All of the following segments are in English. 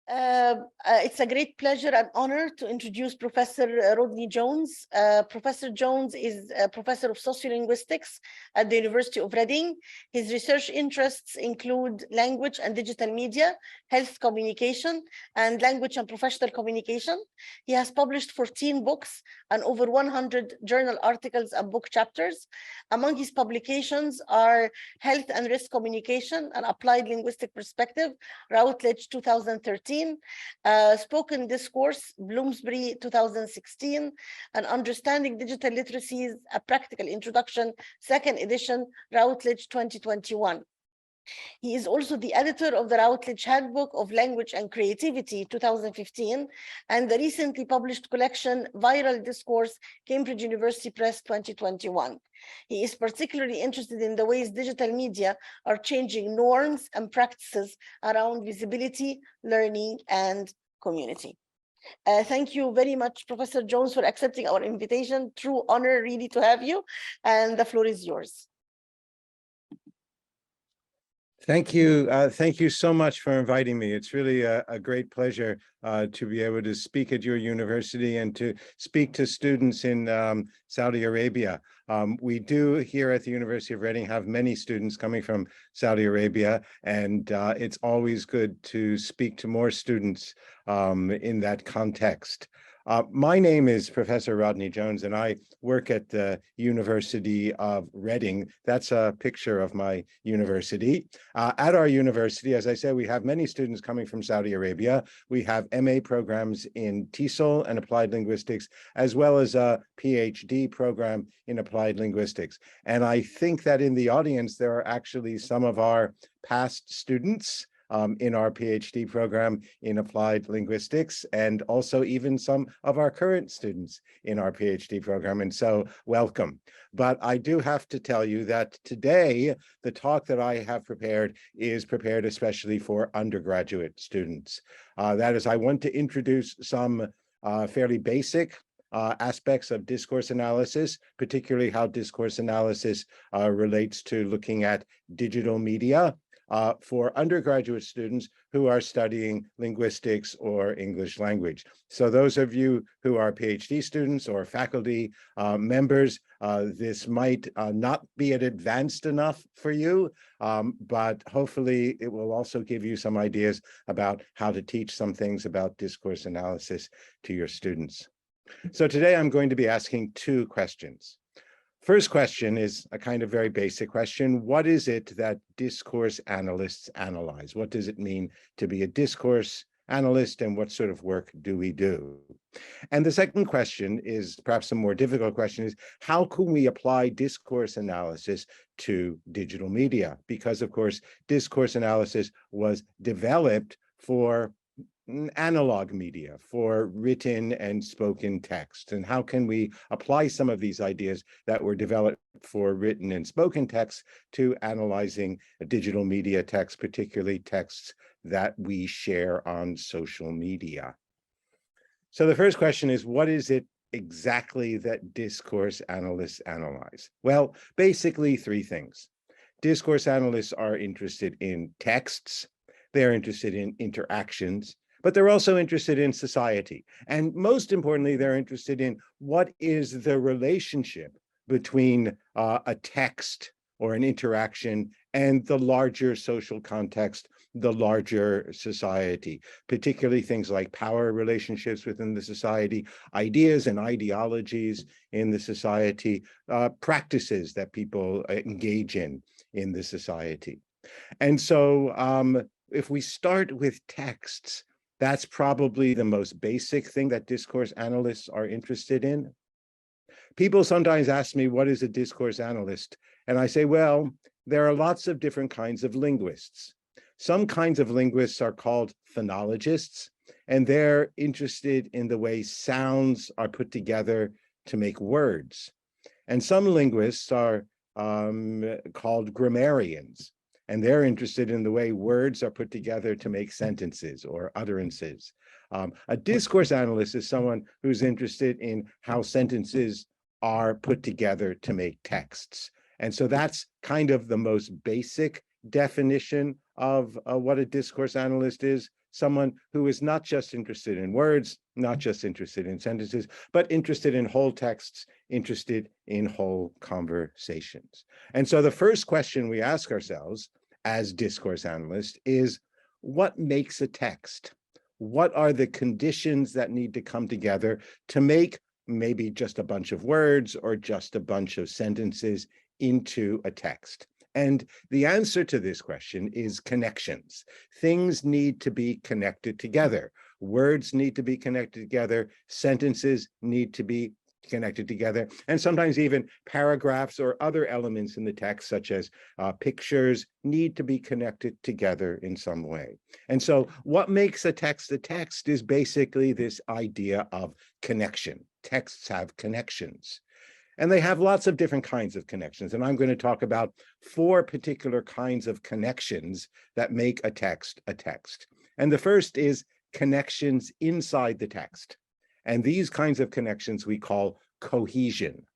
It's a great pleasure and honor to introduce Professor Rodney Jones. Professor Jones is a professor of sociolinguistics at the University of Reading. His research interests include language and digital media, health communication, and language and professional communication. He has published 14 books and over 100 journal articles and book chapters. Among his publications are Health and Risk Communication, an Applied Linguistic Perspective, Routledge 2013, Spoken Discourse, Bloomsbury 2016, and Understanding Digital Literacies, A Practical Introduction, 2nd edition, Routledge 2021. He is also the editor of the Routledge Handbook of Language and Creativity 2015 and the recently published collection Viral Discourse, Cambridge University Press 2021. He is particularly interested in the ways digital media are changing norms and practices around visibility, learning, and community. Thank you very much, Professor Jones, for accepting our invitation. True honor really to have you, and the floor is yours. Thank you. Thank you so much for inviting me. It's really a great pleasure to be able to speak at your university and to speak to students in Saudi Arabia. We do here at the University of Reading have many students coming from Saudi Arabia, and it's always good to speak to more students in that context. My name is Professor Rodney Jones, and I work at the University of Reading. That's a picture of my university. At our university, as I said, we have many students coming from Saudi Arabia. We have MA programs in TESOL and Applied Linguistics, as well as a PhD program in Applied Linguistics. And I think that in the audience, there are actually some of our past students in our PhD program in Applied Linguistics, and also even some of our current students in our PhD program, and so welcome. But I do have to tell you that today, the talk that I have prepared is prepared especially for undergraduate students. That is, I want to introduce some fairly basic aspects of discourse analysis, particularly how discourse analysis relates to looking at digital media, for undergraduate students who are studying linguistics or English language. So those of you who are PhD students or faculty members, this might not be advanced enough for you, but hopefully it will also give you some ideas about how to teach some things about discourse analysis to your students. So today I'm going to be asking two questions. First question is a kind of very basic question. What is it that discourse analysts analyze? What does it mean to be a discourse analyst, and what sort of work do we do? And the second question is perhaps a more difficult question, is how can we apply discourse analysis to digital media? Because of course, discourse analysis was developed for analog media, for written and spoken text. And how can we apply some of these ideas that were developed for written and spoken text to analyzing digital media text, particularly texts that we share on social media? So the first question is, what is it exactly that discourse analysts analyze? Well, basically three things. Discourse analysts are interested in texts, they're interested in interactions, but they're also interested in society. And most importantly, they're interested in what is the relationship between a text or an interaction and the larger social context, the larger society, particularly things like power relationships within the society, ideas and ideologies in the society, practices that people engage in the society. And so if we start with texts, that's probably the most basic thing that discourse analysts are interested in. People sometimes ask me, what is a discourse analyst? And I say, well, there are lots of different kinds of linguists. Some kinds of linguists are called phonologists, and they're interested in the way sounds are put together to make words. And some linguists are called grammarians, and they're interested in the way words are put together to make sentences or utterances. A discourse analyst is someone who's interested in how sentences are put together to make texts. And so that's kind of the most basic definition of what a discourse analyst is: someone who is not just interested in words, not just interested in sentences, but interested in whole texts, interested in whole conversations. And so the first question we ask ourselves as discourse analysts is, what makes a text? What are the conditions that need to come together to make maybe just a bunch of words or just a bunch of sentences into a text? And the answer to this question is connections. Things need to be connected together. Words need to be connected together. Sentences need to be connected together. And sometimes even paragraphs or other elements in the text, such as pictures, need to be connected together in some way. And so what makes a text is basically this idea of connection. Texts have connections. And they have lots of different kinds of connections. And I'm going to talk about 4 particular kinds of connections that make a text a text. And the first is connections inside the text. And these kinds of connections we call cohesion.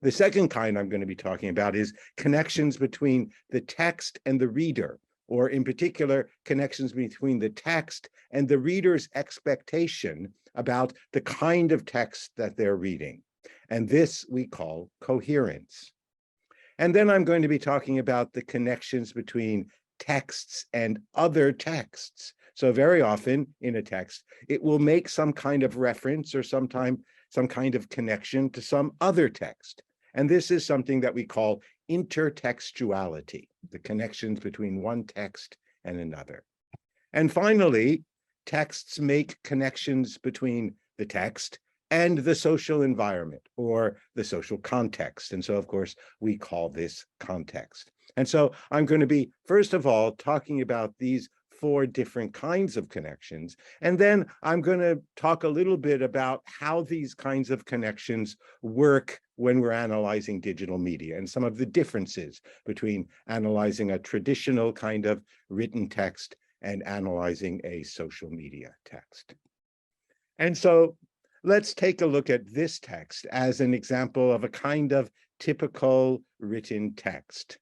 The second kind I'm going to be talking about is connections between the text and the reader, or in particular, connections between the text and the reader's expectation about the kind of text that they're reading. And this we call coherence. And then I'm going to be talking about the connections between texts and other texts. So very often in a text, it will make some kind of reference or some kind of connection to some other text. And this is something that we call intertextuality, the connections between one text and another. And finally, texts make connections between the text and the social environment or the social context. And so, of course, we call this context. And so I'm going to be, first of all, talking about these 4 different kinds of connections. And then I'm going to talk a little bit about how these kinds of connections work when we're analyzing digital media and some of the differences between analyzing a traditional kind of written text and analyzing a social media text. And so let's take a look at this text as an example of a kind of typical written text.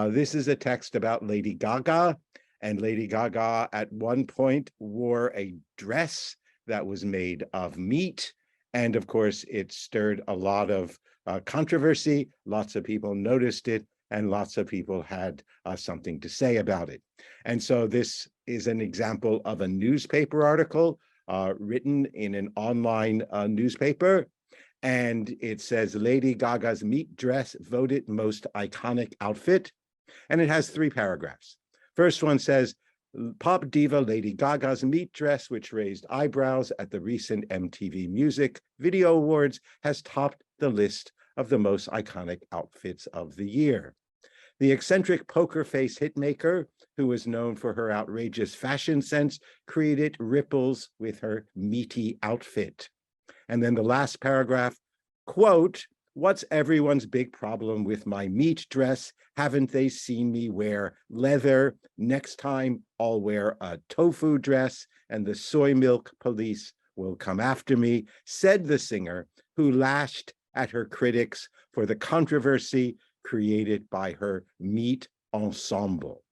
This is a text about Lady Gaga, and Lady Gaga at one point wore a dress that was made of meat. And of course, it stirred a lot of controversy. Lots of people noticed it, and lots of people had something to say about it. And so this is an example of a newspaper article written in an online newspaper. And it says, Lady Gaga's meat dress voted most iconic outfit. And it has 3 paragraphs. First one says, pop diva Lady Gaga's meat dress, which raised eyebrows at the recent MTV Music Video Awards, has topped the list of the most iconic outfits of the year. The eccentric poker face hitmaker, who is known for her outrageous fashion sense, created ripples with her meaty outfit. And then the last paragraph, quote, what's everyone's big problem with my meat dress? Haven't they seen me wear leather? Next time I'll wear a tofu dress and the soy milk police will come after me, said the singer, who lashed at her critics for the controversy created by her meat ensemble.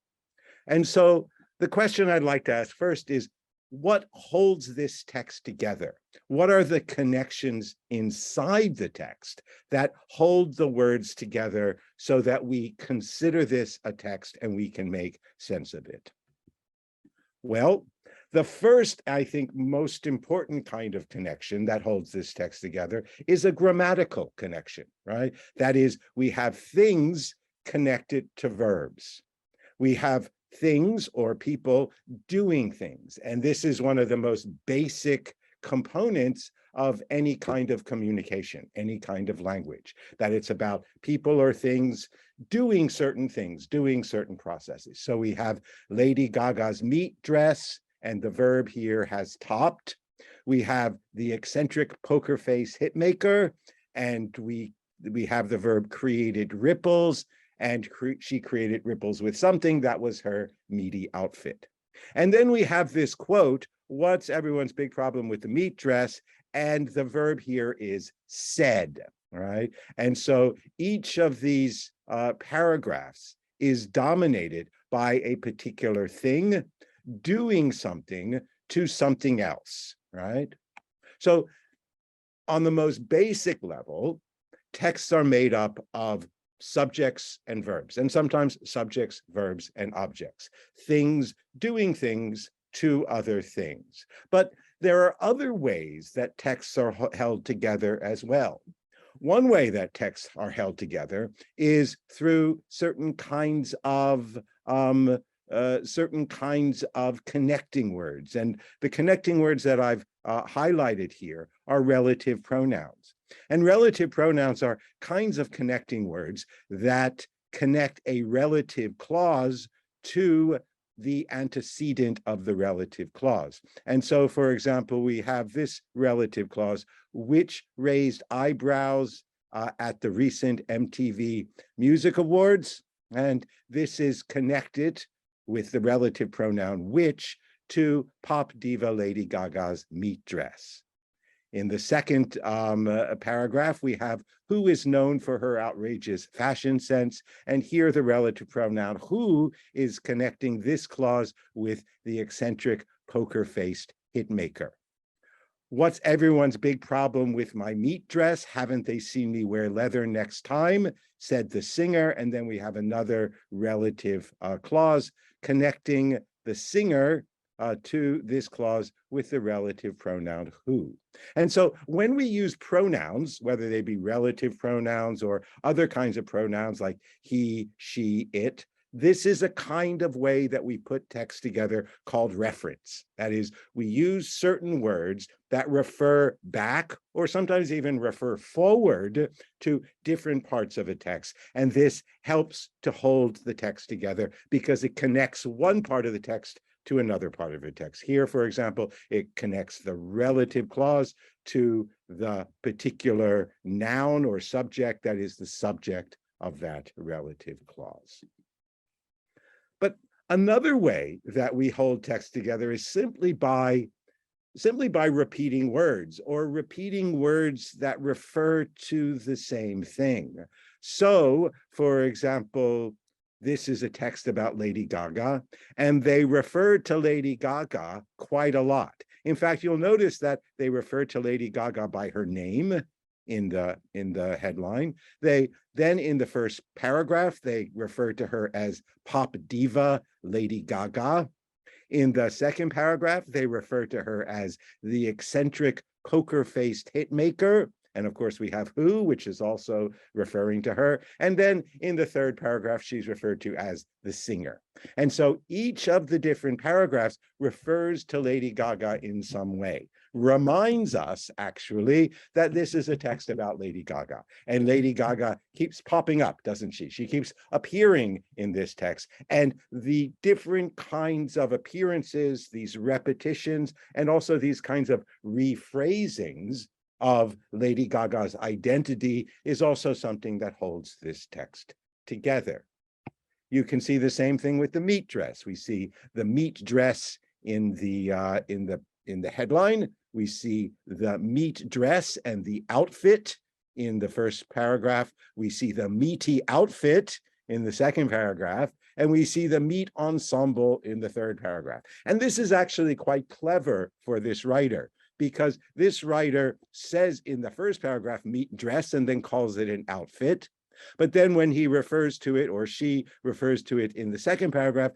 And so the question I'd like to ask first is, what holds this text together? What are the connections inside the text that hold the words together so that we consider this a text and we can make sense of it? Well, the first, I think, most important kind of connection that holds this text together is a grammatical connection, right? That is, we have things connected to verbs. We have things or people doing things. And this is one of the most basic components of any kind of communication, any kind of language, that it's about people or things, doing certain processes. So we have Lady Gaga's meat dress, and the verb here has topped. We have the eccentric poker face hitmaker, and we have the verb created ripples, and she created ripples with something that was her meaty outfit. And then we have this quote, what's everyone's big problem with the meat dress? And the verb here is said, right? And so each of these paragraphs is dominated by a particular thing doing something to something else, right? So on the most basic level, texts are made up of subjects and verbs, and sometimes subjects, verbs, and objects, things doing things to other things. But there are other ways that texts are held together as well. One way that texts are held together is through certain kinds of connecting words. And the connecting words that I've highlighted here are relative pronouns. And relative pronouns are kinds of connecting words that connect a relative clause to the antecedent of the relative clause. And so, for example, we have this relative clause, which raised eyebrows at the recent MTV Music Awards. And this is connected with the relative pronoun which to pop diva Lady Gaga's meat dress. In the second paragraph, we have who is known for her outrageous fashion sense. And here the relative pronoun who is connecting this clause with the eccentric poker-faced hitmaker. What's everyone's big problem with my meat dress? Haven't they seen me wear leather next time? Said the singer. And then we have another relative clause connecting the singer to this clause with the relative pronoun who. And so when we use pronouns, whether they be relative pronouns or other kinds of pronouns like he, she, it, this is a kind of way that we put text together called reference. That is, we use certain words that refer back or sometimes even refer forward to different parts of a text. And this helps to hold the text together because it connects one part of the text to another part of a text. Here, for example, it connects the relative clause to the particular noun or subject that is the subject of that relative clause. But another way that we hold text together is simply by repeating words or repeating words that refer to the same thing. So, for example, this is a text about Lady Gaga, and they refer to Lady Gaga quite a lot. In fact, you'll notice that they refer to Lady Gaga by her name in the headline. Then in the first paragraph, they refer to her as pop diva Lady Gaga. In the second paragraph, they refer to her as the eccentric poker-faced hitmaker. And of course, we have who, which is also referring to her. And then in the third paragraph, she's referred to as the singer. And so each of the different paragraphs refers to Lady Gaga in some way, reminds us actually that this is a text about Lady Gaga. And Lady Gaga keeps popping up, doesn't she? She keeps appearing in this text. And the different kinds of appearances, these repetitions, and also these kinds of rephrasings of Lady Gaga's identity is also something that holds this text together. You can see the same thing with the meat dress. We see the meat dress in the headline. We see the meat dress and the outfit in the first paragraph. We see the meaty outfit in the second paragraph, and we see the meat ensemble in the third paragraph. And this is actually quite clever for this writer, because this writer says in the first paragraph, meat dress, and then calls it an outfit. But then when he refers to it, or she refers to it in the second paragraph,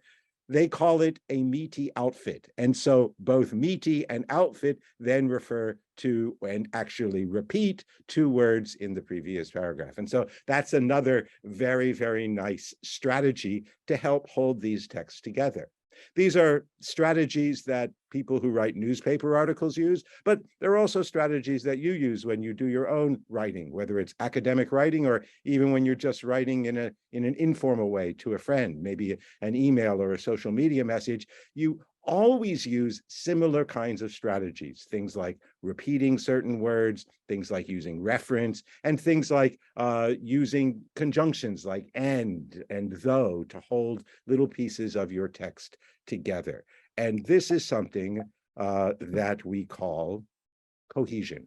they call it a meaty outfit. And so both meaty and outfit then refer to and actually repeat two words in the previous paragraph. And so that's another very, very nice strategy to help hold these texts together. These are strategies that people who write newspaper articles use, but there are also strategies that you use when you do your own writing, whether it's academic writing or even when you're just writing in an informal way to a friend, maybe an email or a social media message. You always use similar kinds of strategies, things like repeating certain words, things like using reference, and things like using conjunctions like and though to hold little pieces of your text together. And this is something that we call cohesion.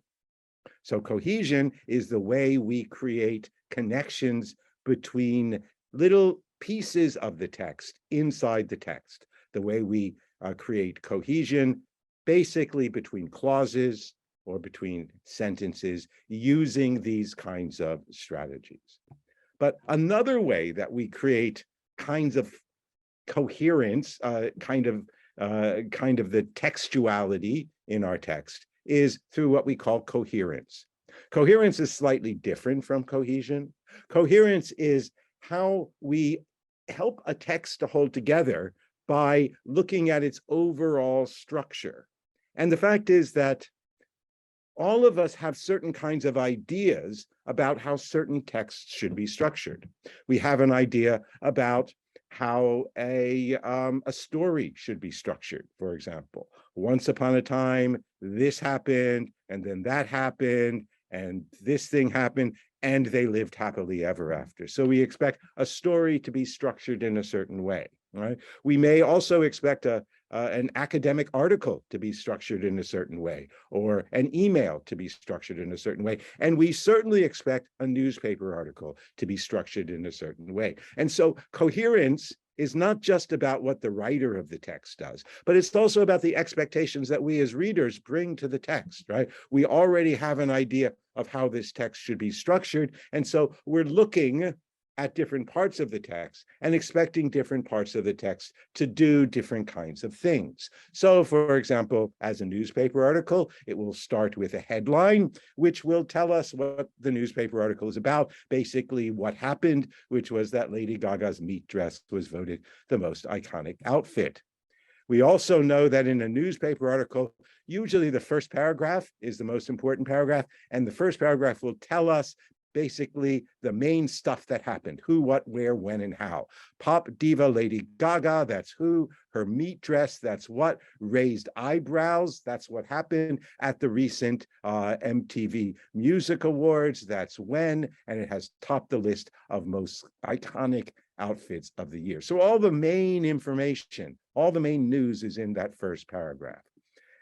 So cohesion is the way we create connections between little pieces of the text inside the text, the way we create cohesion, basically between clauses or between sentences, using these kinds of strategies. But another way that we create kinds of coherence, kind of the textuality in our text is through what we call coherence. Coherence is slightly different from cohesion. Coherence is how we help a text to hold together by looking at its overall structure. And the fact is that all of us have certain kinds of ideas about how certain texts should be structured. We have an idea about how a story should be structured, for example. Once upon a time, this happened, and then that happened, and this thing happened, and they lived happily ever after. So we expect a story to be structured in a certain way, right? We may also expect an academic article to be structured in a certain way, or an email to be structured in a certain way. And we certainly expect a newspaper article to be structured in a certain way. And so coherence is not just about what the writer of the text does, but it's also about the expectations that we as readers bring to the text, right? We already have an idea of how this text should be structured. And so we're looking at different parts of the text and expecting different parts of the text to do different kinds of things. So, for example, as a newspaper article, it will start with a headline, which will tell us what the newspaper article is about, basically what happened, which was that Lady Gaga's meat dress was voted the most iconic outfit. We also know that in a newspaper article, usually the first paragraph is the most important paragraph, and the first paragraph will tell us basically the main stuff that happened: who, what, where, when, and how. Pop diva Lady Gaga, that's who. Her meat dress, that's what. Raised eyebrows, that's what happened at the recent MTV Music Awards, that's when. And it has topped the list of most iconic outfits of the year. So all the main information, all the main news is in that first paragraph.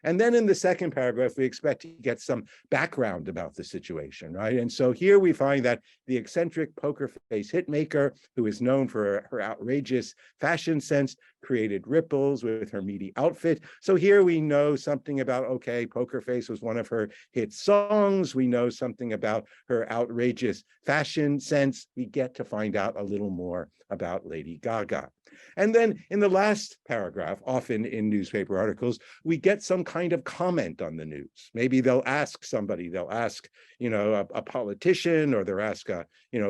And then in the second paragraph, we expect to get some background about the situation, right? And so here we find that the eccentric poker face hitmaker, who is known for her outrageous fashion sense, created ripples with her meaty outfit. So here we know something about, okay, Poker Face was one of her hit songs. We know something about her outrageous fashion sense. We get to find out a little more about Lady Gaga. And then in the last paragraph, often in newspaper articles, we get some kind of comment on the news. Maybe they'll ask somebody, they'll ask, a politician, or they'll ask a,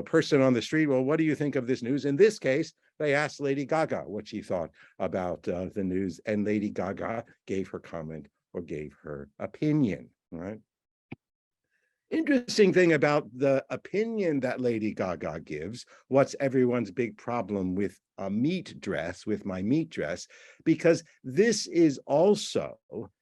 person on the street, well, what do you think of this news? In this case, they asked Lady Gaga what she thought about the news, and Lady Gaga gave her comment or gave her opinion, right? Interesting thing about the opinion that Lady Gaga gives, what's everyone's big problem with a meat dress, with my meat dress, because this is also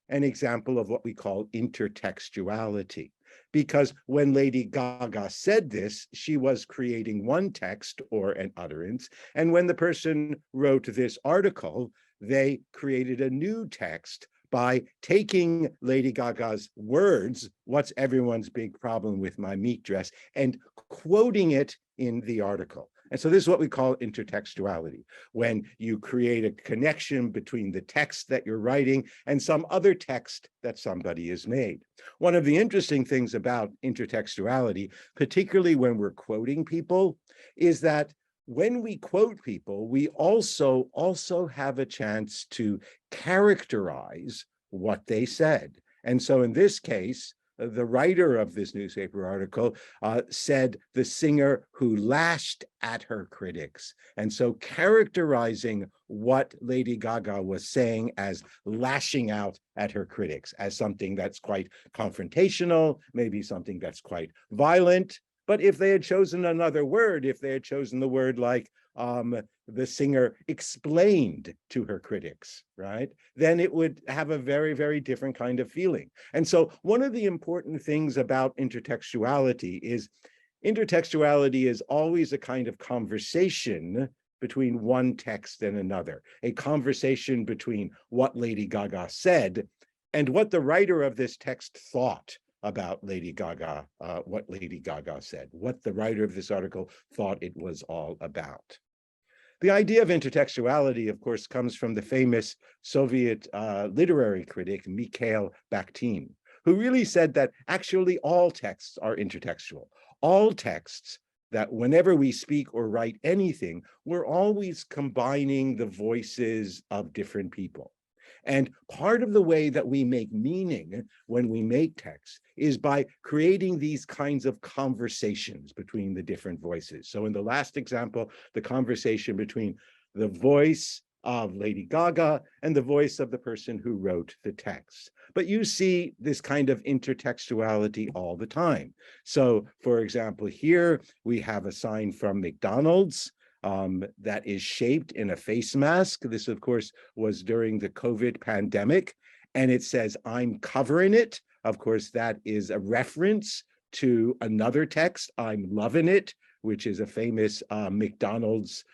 an example of what we call intertextuality. Because when Lady Gaga said this, she was creating one text or an utterance, and when the person wrote this article, they created a new text by taking Lady Gaga's words, what's everyone's big problem with my meat dress, and quoting it in the article. And so this is what we call intertextuality, when you create a connection between the text that you're writing and some other text that somebody has made. One of the interesting things about intertextuality, particularly when we're quoting people, is that when we quote people, we also have a chance to characterize what they said. And so in this case, the writer of this newspaper article said the singer who lashed at her critics. And so characterizing what Lady Gaga was saying as lashing out at her critics, as something that's quite confrontational, maybe something that's quite violent. But if they had chosen another word, if they had chosen the word like the singer explained to her critics, right, then it would have a very, very different kind of feeling. And so one of the important things about intertextuality is always a kind of conversation between one text and another, a conversation between what Lady Gaga said and what the writer of this text thought about Lady Gaga, what Lady Gaga said, what the writer of this article thought it was all about. The idea of intertextuality, of course, comes from the famous Soviet literary critic Mikhail Bakhtin, who really said that actually all texts are intertextual. All texts, that whenever we speak or write anything, we're always combining the voices of different people. And part of the way that we make meaning when we make text is by creating these kinds of conversations between the different voices. So in the last example, the conversation between the voice of Lady Gaga and the voice of the person who wrote the text. But you see this kind of intertextuality all the time. So for example, here we have a sign from McDonald's that is shaped in a face mask. This, of course, was during the COVID pandemic, and it says, "I'm covering it." Of course, that is a reference to another text, "I'm loving it," which is a famous McDonald's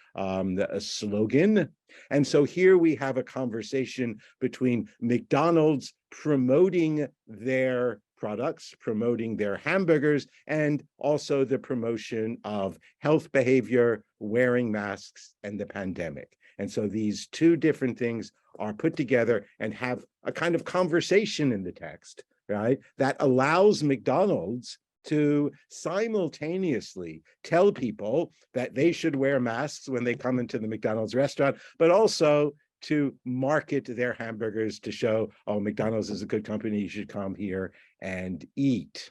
slogan. And so here we have a conversation between McDonald's promoting their products, promoting their hamburgers, and also the promotion of health behavior, wearing masks, and the pandemic. And so these two different things are put together and have a kind of conversation in the text, right, that allows McDonald's to simultaneously tell people that they should wear masks when they come into the McDonald's restaurant, but also to market their hamburgers to show, oh, McDonald's is a good company, you should come here and eat.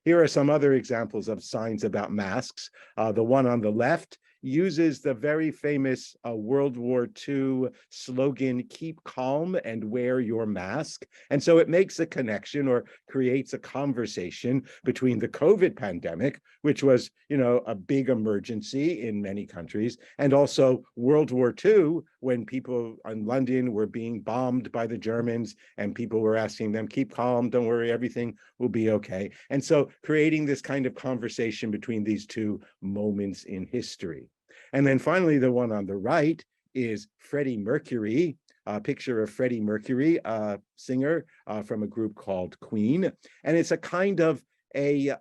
Here are some other examples of signs about masks. The one on the left uses the very famous World War II slogan, "Keep calm and wear your mask." And so it makes a connection or creates a conversation between the COVID pandemic, which was, a big emergency in many countries, and also World War II, when people in London were being bombed by the Germans and people were asking them, "Keep calm, don't worry, everything will be okay." And so creating this kind of conversation between these two moments in history. And then finally, the one on the right is Freddie Mercury, a picture of Freddie Mercury, a singer from a group called Queen. And it's a kind of a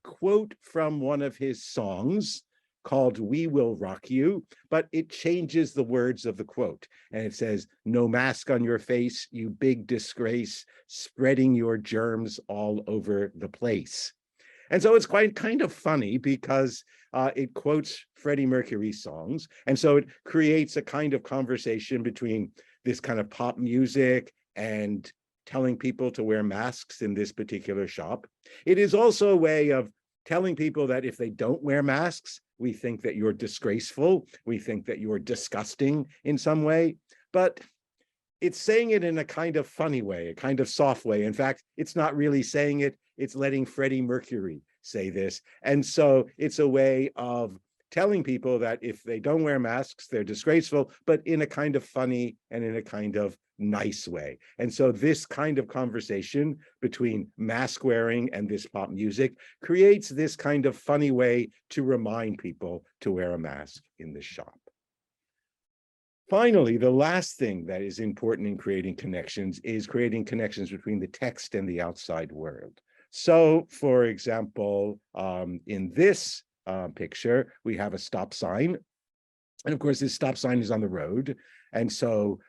quote from one of his songs called "We Will Rock You," but it changes the words of the quote. And it says, "No mask on your face, you big disgrace, spreading your germs all over the place." And so it's quite kind of funny because it quotes Freddie Mercury songs. And so it creates a kind of conversation between this kind of pop music and telling people to wear masks in this particular shop. It is also a way of telling people that if they don't wear masks, we think that you're disgraceful. We think that you're disgusting in some way. But it's saying it in a kind of funny way, a kind of soft way. In fact, it's not really saying it, it's letting Freddie Mercury say this. And so it's a way of telling people that if they don't wear masks, they're disgraceful, but in a kind of funny and in a kind of nice way. And so this kind of conversation between mask wearing and this pop music creates this kind of funny way to remind people to wear a mask in the shop. Finally, the last thing that is important in creating connections is creating connections between the text and the outside world. So, for example, in this picture, we have a stop sign. And of course, this stop sign is on the road. And so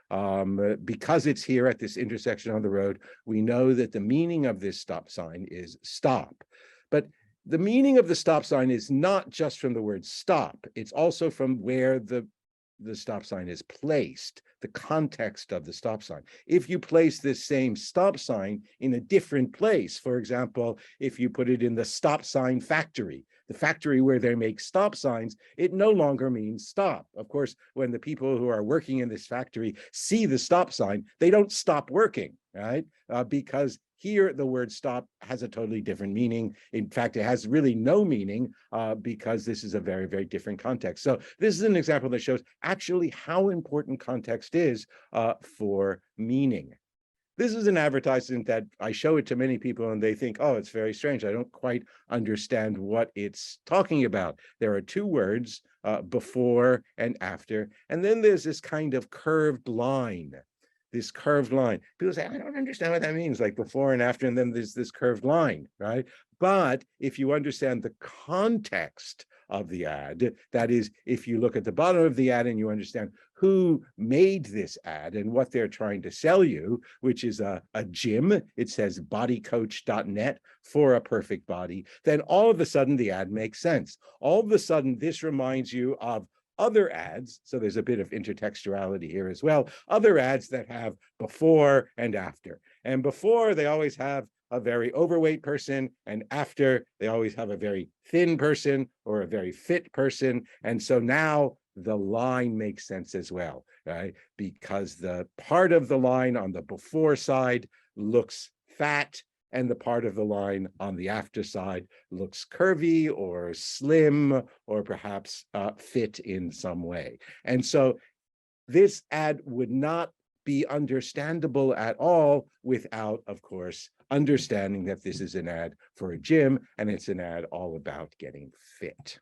because it's here at this intersection on the road, we know that the meaning of this stop sign is stop. But the meaning of the stop sign is not just from the word stop. It's also from where the stop sign is placed, the context of the stop sign. If you place this same stop sign in a different place, for example, if you put it in the stop sign factory, the factory where they make stop signs, it no longer means stop. Of course, when the people who are working in this factory see the stop sign, they don't stop working, right? Because here the word stop has a totally different meaning. In fact, it has really no meaning because this is a very, very different context. So this is an example that shows actually how important context is for meaning. This is an advertisement that I show it to many people and they think, oh, it's very strange. I don't quite understand what it's talking about. There are two words, before and after, and then there's this kind of curved line. this curved line. People say, I don't understand what that means, like before and after, and then there's this curved line, right? But if you understand the context of the ad, that is, if you look at the bottom of the ad and you understand who made this ad and what they're trying to sell you, which is a gym, it says bodycoach.net for a perfect body, then all of a sudden the ad makes sense. All of a sudden, this reminds you of other ads, so there's a bit of intertextuality here as well, other ads that have before and after. And before, they always have a very overweight person, and after, they always have a very thin person or a very fit person. And so now the line makes sense as well, right? Because the part of the line on the before side looks fat, and the part of the line on the after side looks curvy or slim or perhaps fit in some way. And so this ad would not be understandable at all without, of course, understanding that this is an ad for a gym and it's an ad all about getting fit.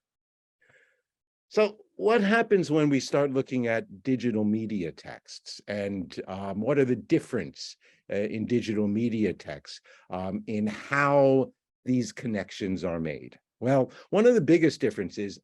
So what happens when we start looking at digital media texts, and what are the difference in digital media texts in how these connections are made? Well, one of the biggest differences,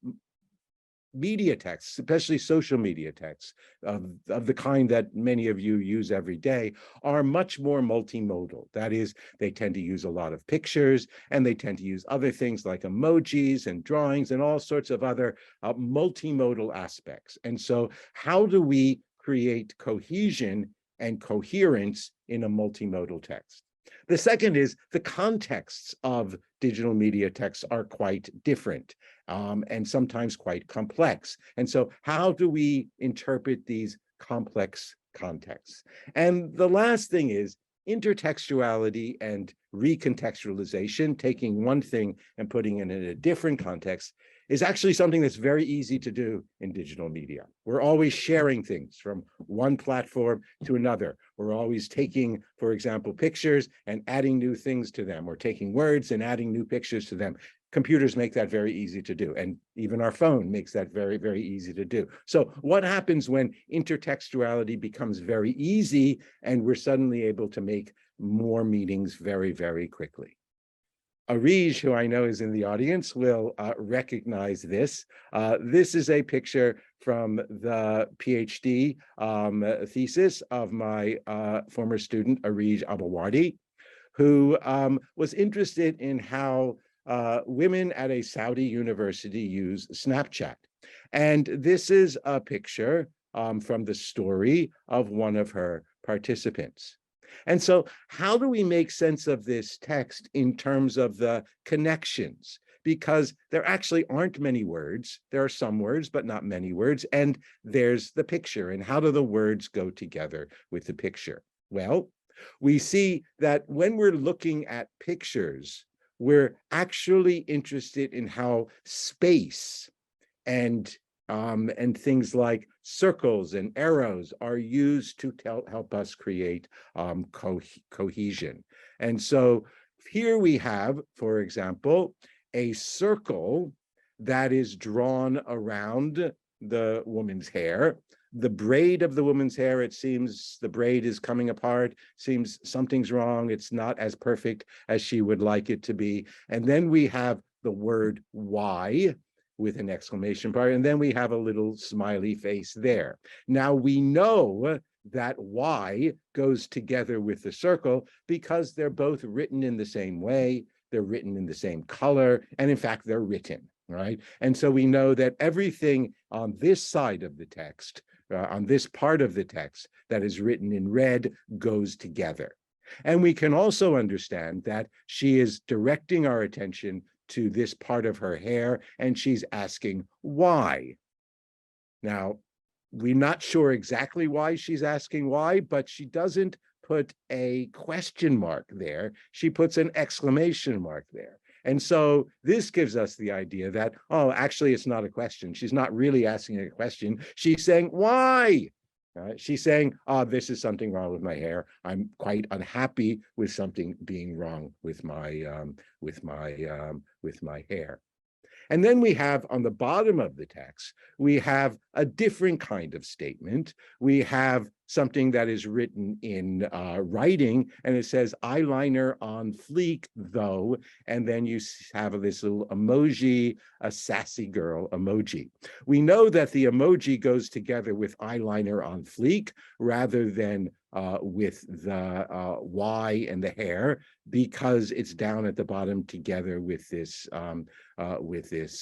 media texts, especially social media texts of the kind that many of you use every day, are much more multimodal. That is, they tend to use a lot of pictures, and they tend to use other things like emojis and drawings and all sorts of other multimodal aspects. And so how do we create cohesion and coherence in a multimodal text? The second is the contexts of digital media texts are quite different and sometimes quite complex. And so how do we interpret these complex contexts? And the last thing is intertextuality and recontextualization, taking one thing and putting it in a different context, is actually something that's very easy to do in digital media. We're always sharing things from one platform to another. We're always taking, for example, pictures and adding new things to them, or taking words and adding new pictures to them. Computers make that very easy to do, and even our phone makes that very, very easy to do. So what happens when intertextuality becomes very easy and we're suddenly able to make more meanings very, very quickly? Arij, who I know is in the audience, will recognize this. This is a picture from the PhD thesis of my former student, Arij Abawadi, who was interested in how women at a Saudi university use Snapchat. And this is a picture from the story of one of her participants. And so how do we make sense of this text in terms of the connections? Because there actually aren't many words. There are some words, but not many words. And there's the picture. And how do the words go together with the picture? Well, we see that when we're looking at pictures, we're actually interested in how space and things like circles and arrows are used to help us create cohesion. And so here we have, for example, a circle that is drawn around the woman's hair. The braid of the woman's hair, it seems the braid is coming apart, seems something's wrong, it's not as perfect as she would like it to be. And then we have the word why, with an exclamation point, and then we have a little smiley face there. Now we know that Y goes together with the circle because they're both written in the same way, they're written in the same color, and in fact, they're written, right? And so we know that everything on this side of the text, on this part of the text that is written in red, goes together. And we can also understand that she is directing our attention to this part of her hair, and she's asking why. Now, we're not sure exactly why she's asking why, but she doesn't put a question mark there. She puts an exclamation mark there. And so this gives us the idea that, oh, actually, it's not a question. She's not really asking a question. She's saying, why? She's saying, oh, this is something wrong with my hair. I'm quite unhappy with something being wrong with my hair. And then we have on the bottom of the text, we have a different kind of statement. We have something that is written in writing, and it says eyeliner on fleek though, and then you have this little emoji, a sassy girl emoji. We know that the emoji goes together with eyeliner on fleek rather than with the Y and the hair, because it's down at the bottom together with this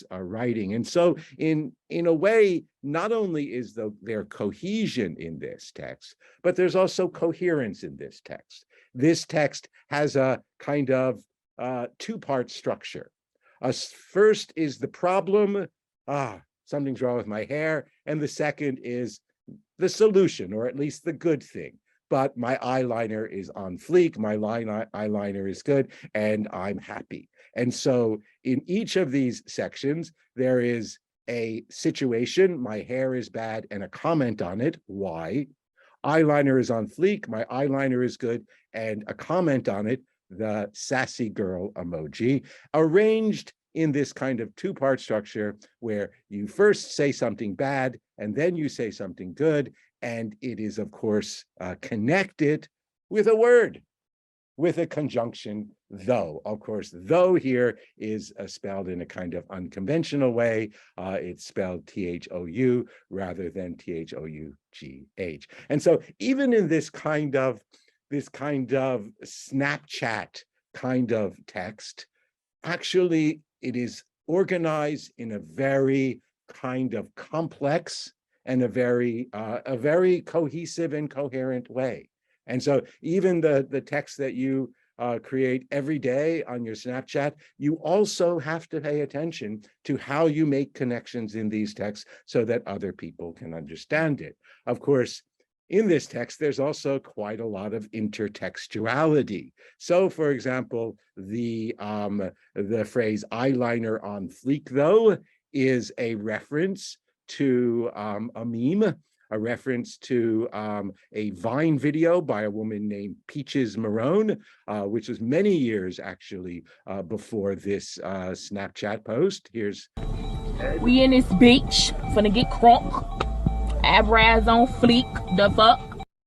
writing. And so in a way, not only is there cohesion in this text, but there's also coherence in this text. This text has a kind of two-part structure. First is the problem, something's wrong with my hair, and the second is the solution, or at least the good thing. But my eyeliner is on fleek, my eyeliner is good, and I'm happy. And so in each of these sections, there is a situation, my hair is bad, and a comment on it, why. Eyeliner is on fleek, my eyeliner is good, and a comment on it, the sassy girl emoji, arranged in this kind of two-part structure where you first say something bad and then you say something good, and it is, of course, connected with a word, with a conjunction, though. Of course, though here is spelled in a kind of unconventional way. It's spelled T-H-O-U rather than T-H-O-U-G-H. And so even in this kind of Snapchat kind of text, actually it is organized in a very kind of complex and a very cohesive and coherent way. And so even the text that you create every day on your Snapchat, you also have to pay attention to how you make connections in these texts so that other people can understand it. Of course, in this text, there's also quite a lot of intertextuality. So, for example, the phrase eyeliner on fleek, though, is a reference to a meme, a reference to a Vine video by a woman named Peaches Marone, which was many years actually before this Snapchat post. Here's we in this beach, finna get crunk. Eyebrows on fleek, the fuck?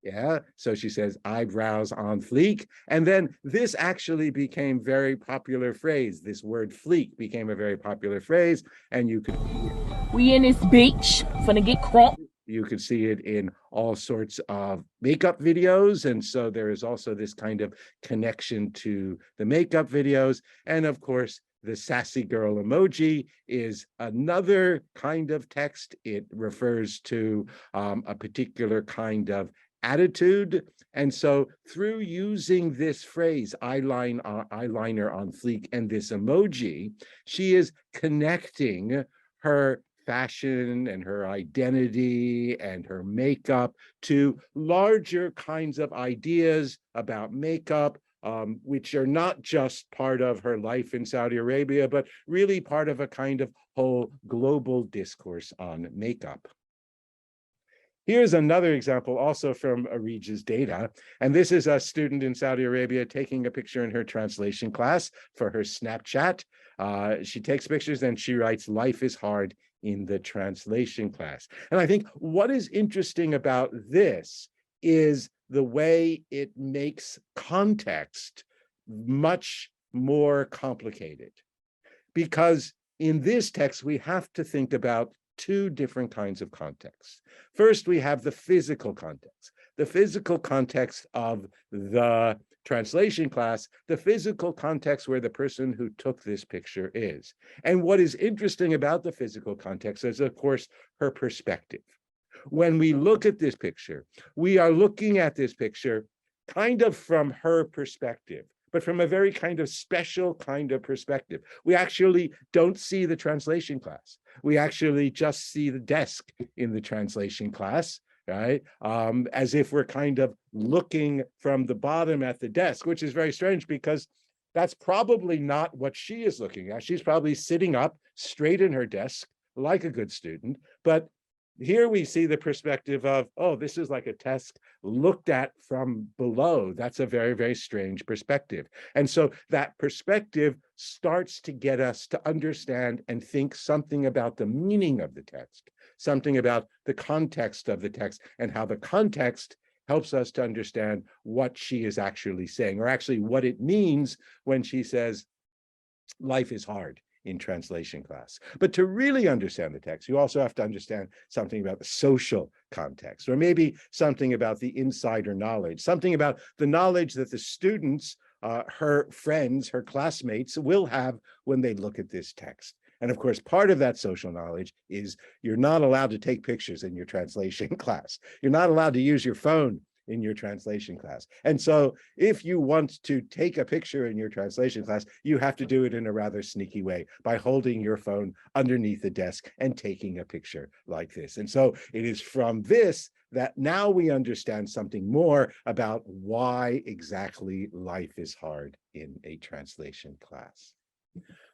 Yeah, so she says eyebrows on fleek. And then this actually became very popular phrase. This word fleek became a very popular phrase, and you could... We in this beach, finna get crunk. You could see it in all sorts of makeup videos. And so there is also this kind of connection to the makeup videos. And of course, the sassy girl emoji is another kind of text. It refers to a particular kind of attitude. And so through using this phrase, eyeliner on fleek, and this emoji, she is connecting her fashion and her identity and her makeup to larger kinds of ideas about makeup, which are not just part of her life in Saudi Arabia, but really part of a kind of whole global discourse on makeup. Here's another example also from Arija's data, and this is a student in Saudi Arabia taking a picture in her translation class for her Snapchat. She takes pictures and she writes, "Life is hard," in the translation class. And I think what is interesting about this is the way it makes context much more complicated. Because in this text, we have to think about two different kinds of contexts. First, we have the physical context of the translation class, the physical context where the person who took this picture is. And what is interesting about the physical context is, of course, her perspective. When we look at this picture, we are looking at this picture kind of from her perspective, but from a very kind of special kind of perspective. We actually don't see the translation class. We actually just see the desk in the translation class, right? As if we're kind of looking from the bottom at the desk, which is very strange because that's probably not what she is looking at. She's probably sitting up straight in her desk like a good student, but here we see the perspective of, oh, this is like a desk looked at from below. That's a very, very strange perspective. And so that perspective starts to get us to understand and think something about the meaning of the text, something about the context of the text, and how the context helps us to understand what she is actually saying, or actually what it means when she says, life is hard in translation class. But to really understand the text, you also have to understand something about the social context, or maybe something about the insider knowledge, something about the knowledge that the students, her friends, her classmates will have when they look at this text. And of course, part of that social knowledge is you're not allowed to take pictures in your translation class. You're not allowed to use your phone in your translation class. And so if you want to take a picture in your translation class, you have to do it in a rather sneaky way by holding your phone underneath the desk and taking a picture like this. And so it is from this that now we understand something more about why exactly life is hard in a translation class.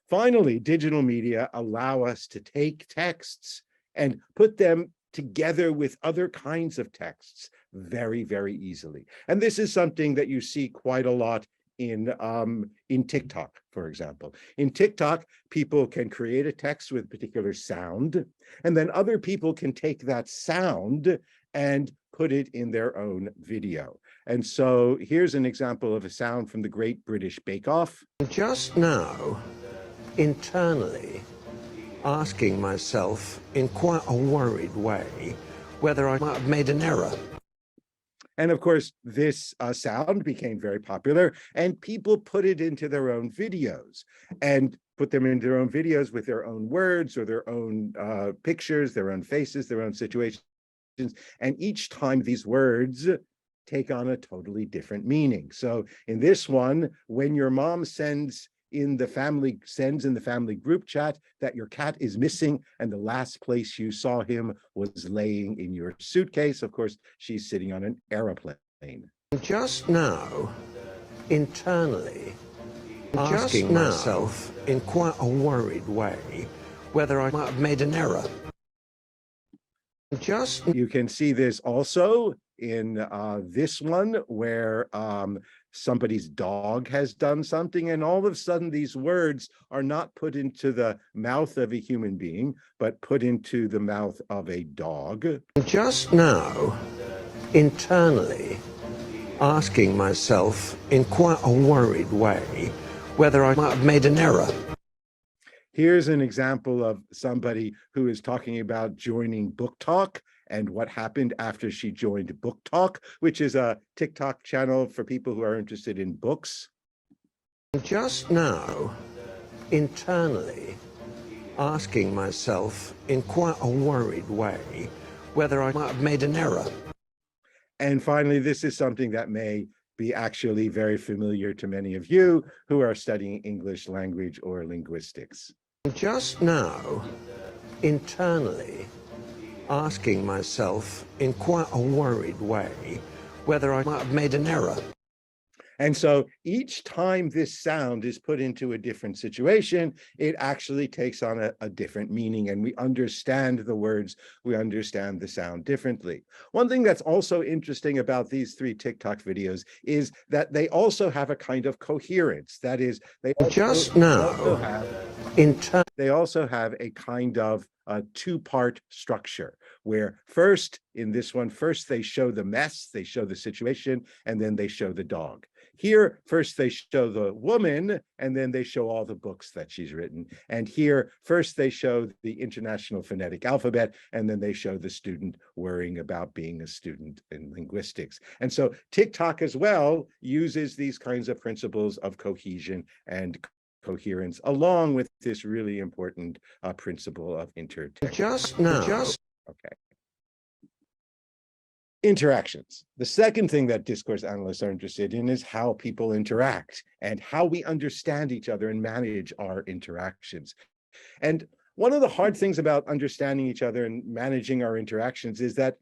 Finally, digital media allow us to take texts and put them together with other kinds of texts very, very easily. And this is something that you see quite a lot in TikTok, for example. In TikTok, people can create a text with particular sound, and then other people can take that sound and put it in their own video. And so here's an example of a sound from the Great British Bake Off. Just now, internally, asking myself in quite a worried way whether I might have made an error. And of course, this sound became very popular, and people put it into their own videos and put them into their own videos with their own words or their own pictures, their own faces, their own situations. And each time these words take on a totally different meaning. So in this one, when your mom sends in the family group chat that your cat is missing and the last place you saw him was laying in your suitcase, of course, she's sitting on an aeroplane. Just now, internally, asking myself in quite a worried way whether I might have made an error. You can see this also in this one where somebody's dog has done something, and all of a sudden these words are not put into the mouth of a human being, but put into the mouth of a dog. Just now, internally, asking myself in quite a worried way whether I might have made an error. Here's an example of somebody who is talking about joining Book Talk and what happened after she joined Book Talk, which is a TikTok channel for people who are interested in books. Just now, internally, asking myself in quite a worried way whether I might have made an error. And finally, this is something that may be actually very familiar to many of you who are studying English language or linguistics. Just now, internally, asking myself in quite a worried way whether I might have made an error. And so each time this sound is put into a different situation, it actually takes on a different meaning, and we understand the words, we understand the sound differently. One thing that's also interesting about these 3 TikTok videos is that they also have a kind of coherence. That is, they also have a kind of a 2-part structure, where first, in this one, first they show the mess, they show the situation, and then they show the dog. Here, first they show the woman, and then they show all the books that she's written. And here, first they show the International Phonetic Alphabet, and then they show the student worrying about being a student in linguistics. And so TikTok as well uses these kinds of principles of cohesion and coherence, along with this really important principle of intertextuality. Okay. Interactions. The second thing that discourse analysts are interested in is how people interact and how we understand each other and manage our interactions. And one of the hard things about understanding each other and managing our interactions is that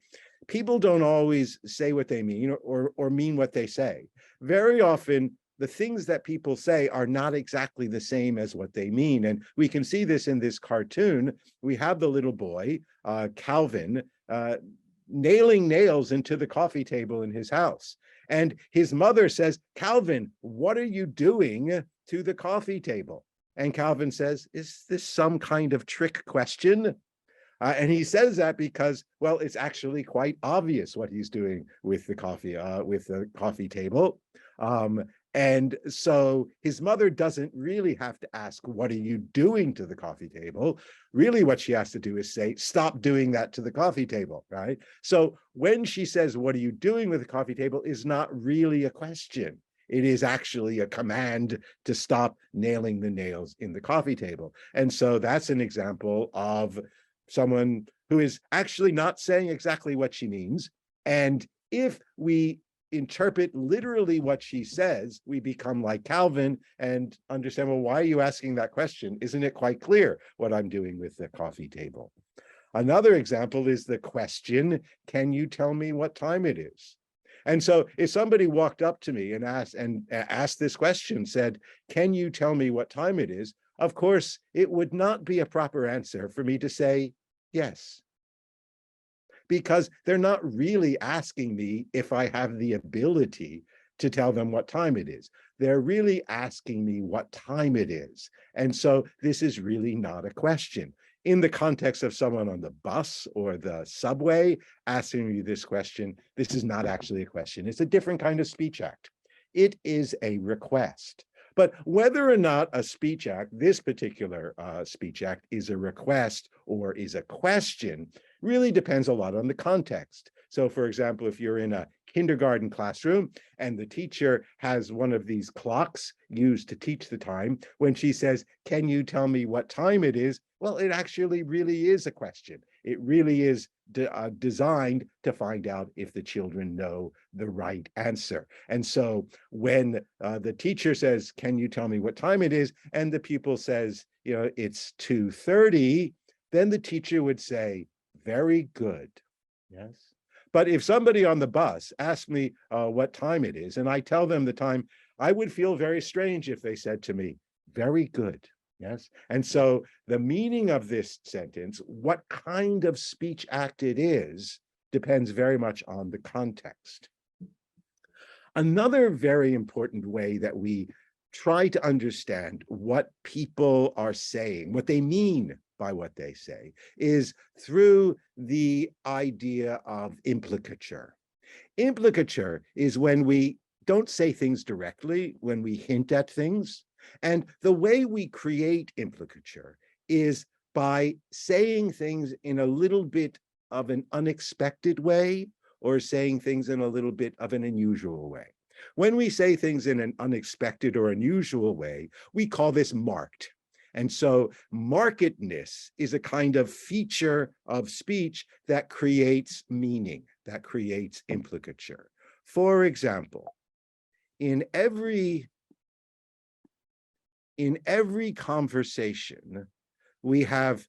people don't always say what they mean or mean what they say. Very often, the things that people say are not exactly the same as what they mean. And we can see this in this cartoon. We have the little boy, Calvin, nailing nails into the coffee table in his house. And his mother says, "Calvin, what are you doing to the coffee table?" And Calvin says, "Is this some kind of trick question?" And he says that because, well, it's actually quite obvious what he's doing with the coffee table. And so his mother doesn't really have to ask, what are you doing to the coffee table? Really what she has to do is say, stop doing that to the coffee table, right? So when she says, what are you doing with the coffee table, is not really a question. It is actually a command to stop nailing the nails in the coffee table. And so that's an example of someone who is actually not saying exactly what she means. And if we interpret literally what she says, we become like Calvin and understand, well, why are you asking that question? Isn't it quite clear what I'm doing with the coffee table? Another example is the question, can you tell me what time it is? And so if somebody walked up to me and asked this question, said, can you tell me what time it is? Of course, it would not be a proper answer for me to say yes, because they're not really asking me if I have the ability to tell them what time it is. They're really asking me what time it is. And so this is really not a question. In the context of someone on the bus or the subway asking you this question, this is not actually a question. It's a different kind of speech act. It is a request. But whether or not a speech act, this particular speech act, is a request or is a question really depends a lot on the context. So for example, if you're in a kindergarten classroom and the teacher has one of these clocks used to teach the time, when she says, can you tell me what time it is? Well, it actually really is a question. It really is designed to find out if the children know the right answer. And so when the teacher says, can you tell me what time it is? And the pupil says, it's 2:30, then the teacher would say, very good. Yes. But if somebody on the bus asked me what time it is, and I tell them the time, I would feel very strange if they said to me, very good. Yes. And so the meaning of this sentence, what kind of speech act it is, depends very much on the context. Another very important way that we try to understand what people are saying, what they mean by what they say, is through the idea of implicature. Implicature is when we don't say things directly, when we hint at things. And the way we create implicature is by saying things in a little bit of an unexpected way, or saying things in a little bit of an unusual way. When we say things in an unexpected or unusual way, we call this marked. And so markedness is a kind of feature of speech that creates meaning, that creates implicature. For example, in every conversation, we have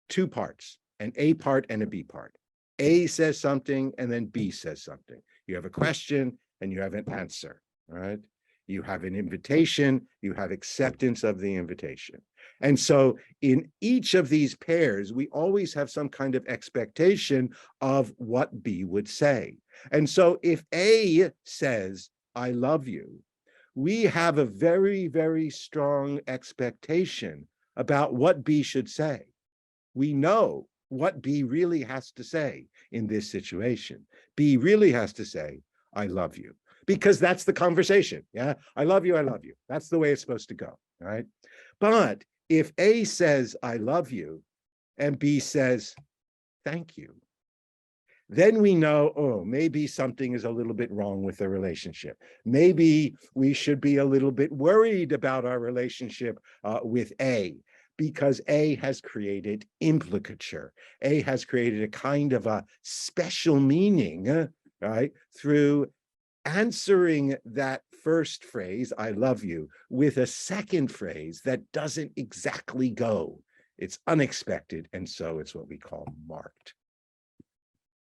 two parts, an A part and a B part. A says something and then B says something. You have a question and you have an answer, right? You have an invitation, you have acceptance of the invitation. And so in each of these pairs, we always have some kind of expectation of what B would say. And so if A says, I love you, we have a very, very strong expectation about what B should say. We know what B really has to say in this situation. B really has to say, I love you, because that's the conversation. Yeah, I love you, I love you. That's the way it's supposed to go, right? But if A says, I love you, and B says, thank you, then we know, oh, maybe something is a little bit wrong with the relationship. Maybe we should be a little bit worried about our relationship with A, because A has created implicature. A has created a kind of a special meaning, right, through answering that first phrase, I love you, with a second phrase that doesn't exactly go. It's unexpected, and so it's what we call marked.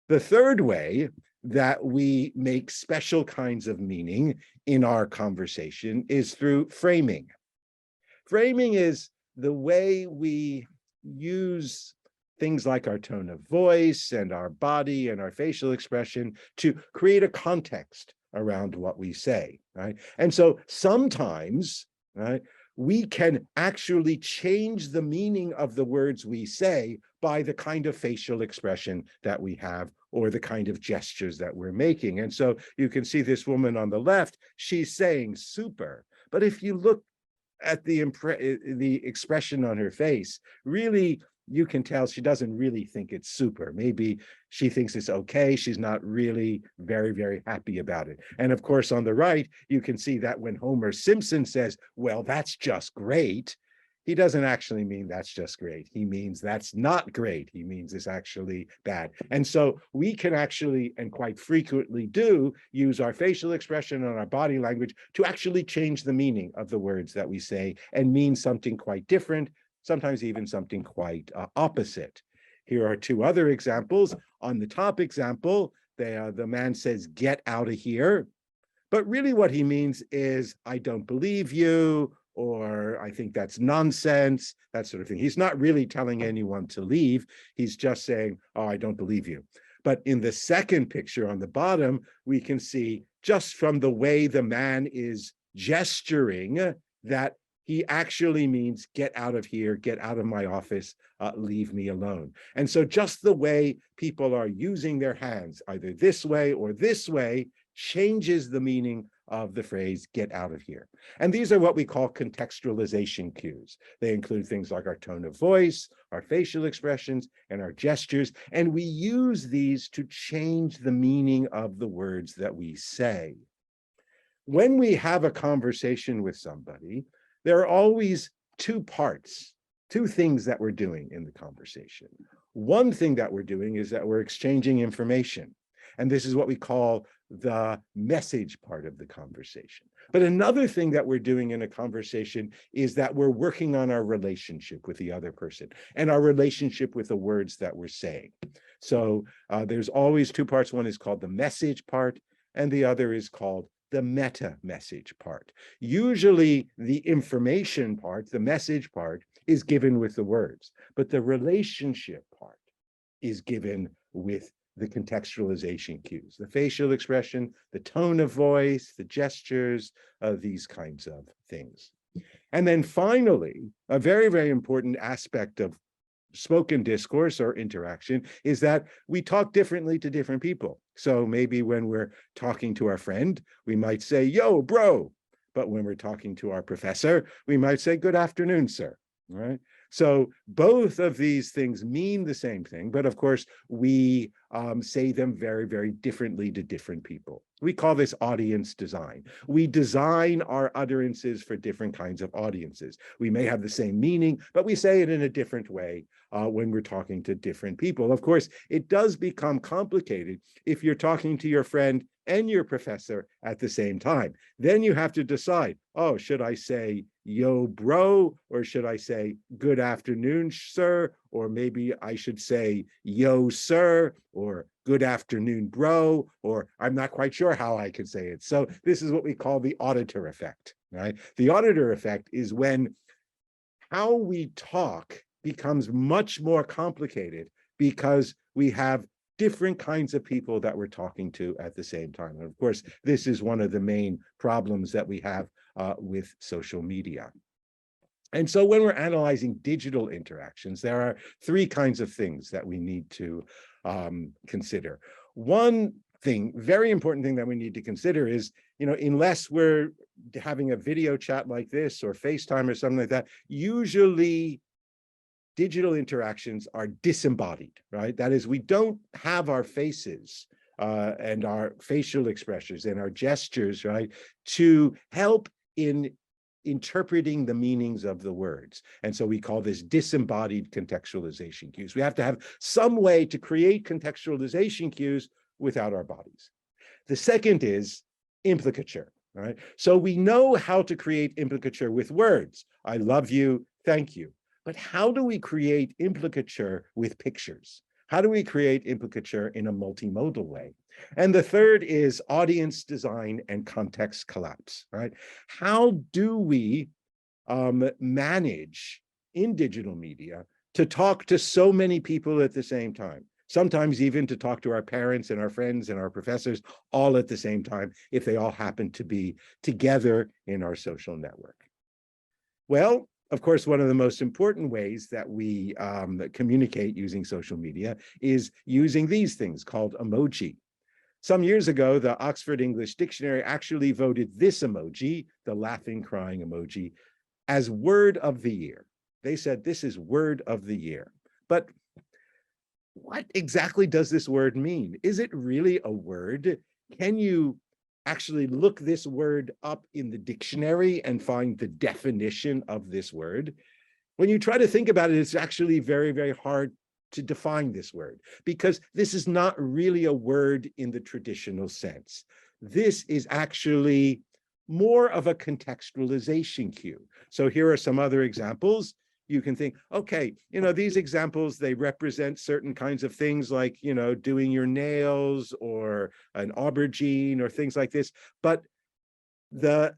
The third way that we make special kinds of meaning in our conversation is through framing. Framing is the way we use things like our tone of voice and our body and our facial expression to create a context around what we say, right? And so sometimes, right, we can actually change the meaning of the words we say by the kind of facial expression that we have or the kind of gestures that we're making. And so you can see this woman on the left, she's saying super. But if you look at the expression on her face, really, you can tell she doesn't really think it's super. Maybe she thinks it's okay. She's not really very, very happy about it. And of course, on the right, you can see that when Homer Simpson says, well, that's just great, he doesn't actually mean that's just great. He means that's not great. He means it's actually bad. And so we can actually, and quite frequently do, use our facial expression and our body language to actually change the meaning of the words that we say and mean something quite different, sometimes even something quite opposite. Here are two other examples. On the top example, the man says, get out of here. But really what he means is, I don't believe you, or I think that's nonsense, that sort of thing. He's not really telling anyone to leave. He's just saying, oh, I don't believe you. But in the second picture on the bottom, we can see just from the way the man is gesturing that he actually means get out of here, get out of my office, leave me alone. And so just the way people are using their hands, either this way or this way, changes the meaning of the phrase, get out of here. And these are what we call contextualization cues. They include things like our tone of voice, our facial expressions, and our gestures. And we use these to change the meaning of the words that we say. When we have a conversation with somebody, there are always two parts, two things that we're doing in the conversation. One thing that we're doing is that we're exchanging information. And this is what we call the message part of the conversation. But another thing that we're doing in a conversation is that we're working on our relationship with the other person and our relationship with the words that we're saying. So there's always two parts. One is called the message part, and the other is called the meta message part. Usually the information part, the message part, is given with the words, but the relationship part is given with the contextualization cues, the facial expression, the tone of voice, the gestures, these kinds of things. And then finally, a very, very important aspect of spoken discourse or interaction is that we talk differently to different people. So maybe when we're talking to our friend, we might say, yo, bro. But when we're talking to our professor, we might say, good afternoon, sir. Right? So both of these things mean the same thing, but of course, we say them very, very differently to different people. We call this audience design. We design our utterances for different kinds of audiences. We may have the same meaning, but we say it in a different way when we're talking to different people. Of course, it does become complicated if you're talking to your friend and your professor at the same time. Then you have to decide, oh, should I say, yo, bro, or should I say, good afternoon, sir? Or maybe I should say, yo, sir, or good afternoon, bro, or I'm not quite sure how I could say it. So this is what we call the auditor effect, right? The auditor effect is when how we talk becomes much more complicated because we have different kinds of people that we're talking to at the same time. And of course, this is one of the main problems that we have with social media. And so when we're analyzing digital interactions, there are three kinds of things that we need to consider. One thing, very important thing that we need to consider is, unless we're having a video chat like this or FaceTime or something like that, usually digital interactions are disembodied, right? That is, we don't have our faces and our facial expressions and our gestures, right, to help in interpreting the meanings of the words. And so we call this disembodied contextualization cues. We have to have some way to create contextualization cues without our bodies. The second is implicature, right? So we know how to create implicature with words. I love you, thank you. But how do we create implicature with pictures? How do we create implicature in a multimodal way? And the third is audience design and context collapse, right? How do we manage in digital media to talk to so many people at the same time? Sometimes even to talk to our parents and our friends and our professors all at the same time, if they all happen to be together in our social network. Well, of course, one of the most important ways that we communicate using social media is using these things called emoji. Some years ago, the Oxford English Dictionary actually voted this emoji, the laughing, crying emoji, as word of the year. They said this is word of the year. But what exactly does this word mean? Is it really a word? Can you actually look this word up in the dictionary and find the definition of this word? When you try to think about it, it's actually very, very hard to define this word because this is not really a word in the traditional sense. This is actually more of a contextualization cue. So here are some other examples. You can think, okay, these examples, they represent certain kinds of things like, doing your nails or an aubergine or things like this. But the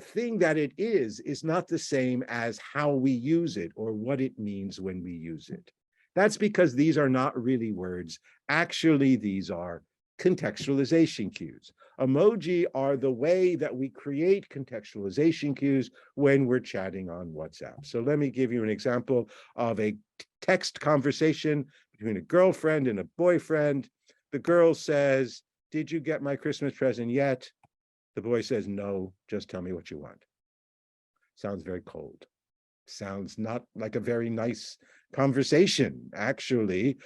thing that it is not the same as how we use it or what it means when we use it. That's because these are not really words. Actually, these are contextualization cues. Emoji are the way that we create contextualization cues when we're chatting on WhatsApp. So let me give you an example of a text conversation between a girlfriend and a boyfriend. The girl says, "Did you get my Christmas present yet?" The boy says, "No, just tell me what you want." Sounds very cold. Sounds not like a very nice conversation, actually.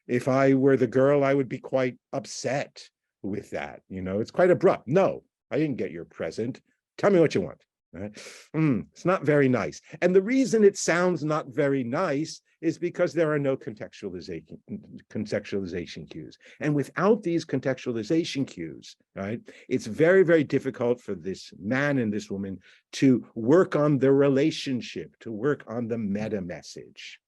If I were the girl, I would be quite upset with that. It's quite abrupt. "No, I didn't get your present. Tell me what you want." Right? It's not very nice. And the reason it sounds not very nice is because there are no contextualization cues. And without these contextualization cues, right, it's very, very difficult for this man and this woman to work on the relationship, to work on the meta message.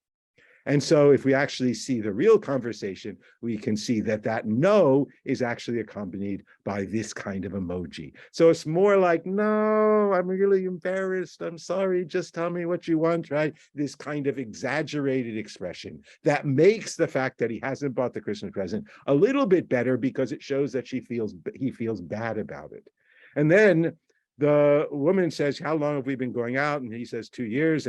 And so if we actually see the real conversation, we can see that that no is actually accompanied by this kind of emoji. So it's more like, "No, I'm really embarrassed. I'm sorry. Just tell me what you want," right? This kind of exaggerated expression that makes the fact that he hasn't bought the Christmas present a little bit better because it shows that he feels bad about it. And then the woman says, "How long have we been going out?" And he says, "2 years."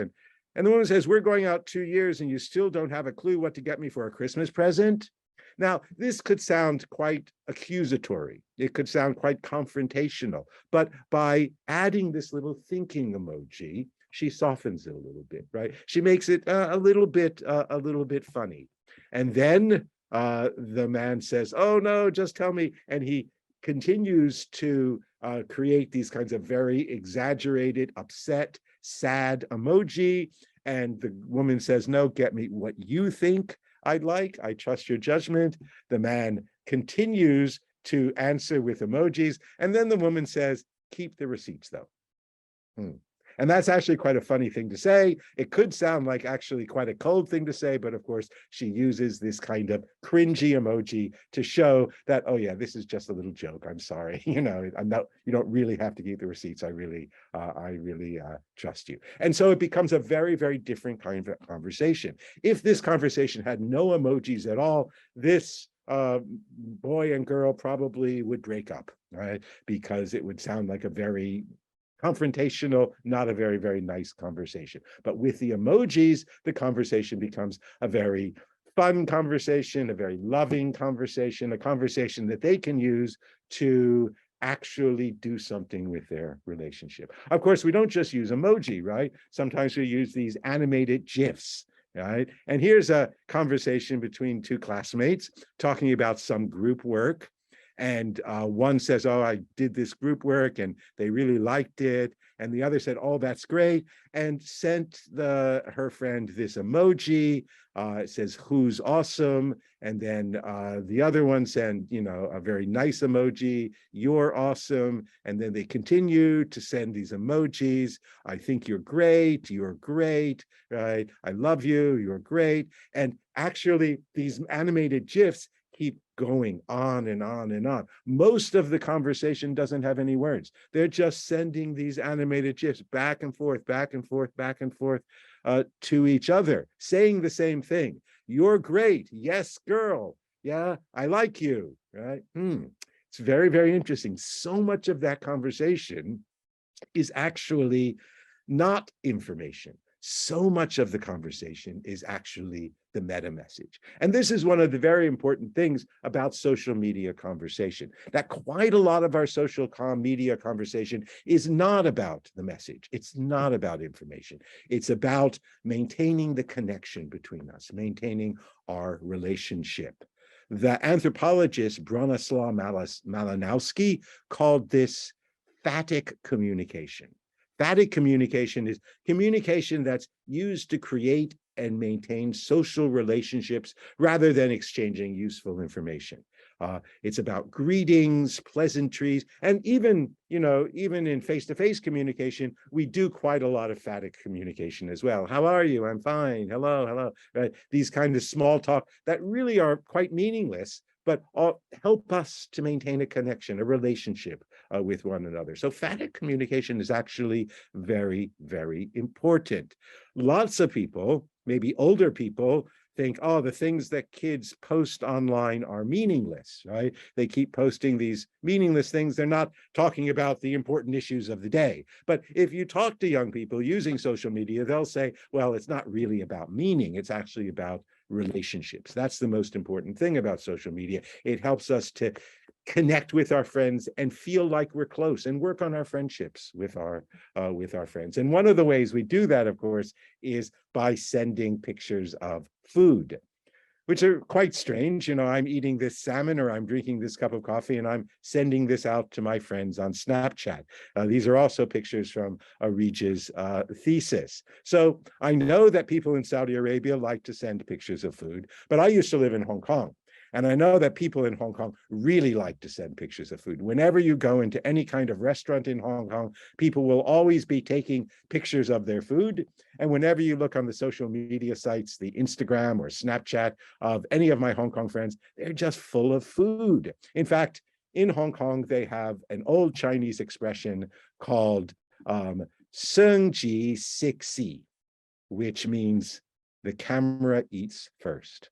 And the woman says, "We're going out 2 years and you still don't have a clue what to get me for a Christmas present?" Now, this could sound quite accusatory. It could sound quite confrontational. But by adding this little thinking emoji, she softens it a little bit, right? She makes it a little bit funny. And then the man says, "Oh, no, just tell me." And he continues to create these kinds of very exaggerated, upset, sad emoji. And the woman says, "No, get me what you think I'd like. I trust your judgment." The man continues to answer with emojis. And then the woman says, "Keep the receipts, though." And that's actually quite a funny thing to say. It could sound like actually quite a cold thing to say, but of course, she uses this kind of cringy emoji to show that, "Oh yeah, this is just a little joke. I'm sorry. You don't really have to keep the receipts. I really trust you." And so it becomes a very, very different kind of conversation. If this conversation had no emojis at all, this boy and girl probably would break up, right? Because it would sound like a very confrontational, not a very, very nice conversation. But with the emojis, the conversation becomes a very fun conversation, a very loving conversation, a conversation that they can use to actually do something with their relationship. Of course, we don't just use emoji, right? Sometimes we use these animated GIFs, right? And here's a conversation between two classmates talking about some group work. And one says, "Oh, I did this group work and they really liked it." And the other said, "Oh, that's great," and sent her friend this emoji. It says, "Who's awesome?" And then the other one sent, a very nice emoji, "You're awesome." And then they continue to send these emojis. "I think you're great. You're great," right? "I love you. You're great." And actually, these animated GIFs keep going on and on and on. Most of the conversation doesn't have any words. They're just sending these animated GIFs back and forth, back and forth, back and forth to each other, saying the same thing. "You're great. Yes, girl. Yeah, I like you," right? It's very, very interesting. So much of that conversation is actually not information. So much of the conversation is actually the meta message. And this is one of the very important things about social media conversation, that quite a lot of our social media conversation is not about the message. It's not about information. It's about maintaining the connection between us, maintaining our relationship. The anthropologist Bronislaw Malinowski called this phatic communication. Phatic communication is communication that's used to create and maintain social relationships rather than exchanging useful information. It's about greetings, pleasantries, and even in face-to-face communication, we do quite a lot of phatic communication as well. How are you? I'm fine. Hello, hello. Right? These kind of small talk that really are quite meaningless, but help us to maintain a connection, a relationship with one another. So phatic communication is actually very, very important. Lots of people, maybe older people, think, oh, the things that kids post online are meaningless, right? They keep posting these meaningless things. They're not talking about the important issues of the day. But if you talk to young people using social media, they'll say, well, it's not really about meaning. It's actually about relationships. That's the most important thing about social media. It helps us to connect with our friends and feel like we're close and work on our friendships with our friends. And one of the ways we do that, of course, is by sending pictures of food, which are quite strange. I'm eating this salmon or I'm drinking this cup of coffee and I'm sending this out to my friends on Snapchat. These are also pictures from Regis' thesis. So I know that people in Saudi Arabia like to send pictures of food, but I used to live in Hong Kong. And I know that people in Hong Kong really like to send pictures of food. Whenever you go into any kind of restaurant in Hong Kong, people will always be taking pictures of their food. And whenever you look on the social media sites, the Instagram or Snapchat of any of my Hong Kong friends, they're just full of food. In fact, in Hong Kong, they have an old Chinese expression called Seng Ji Sik Si, which means the camera eats first.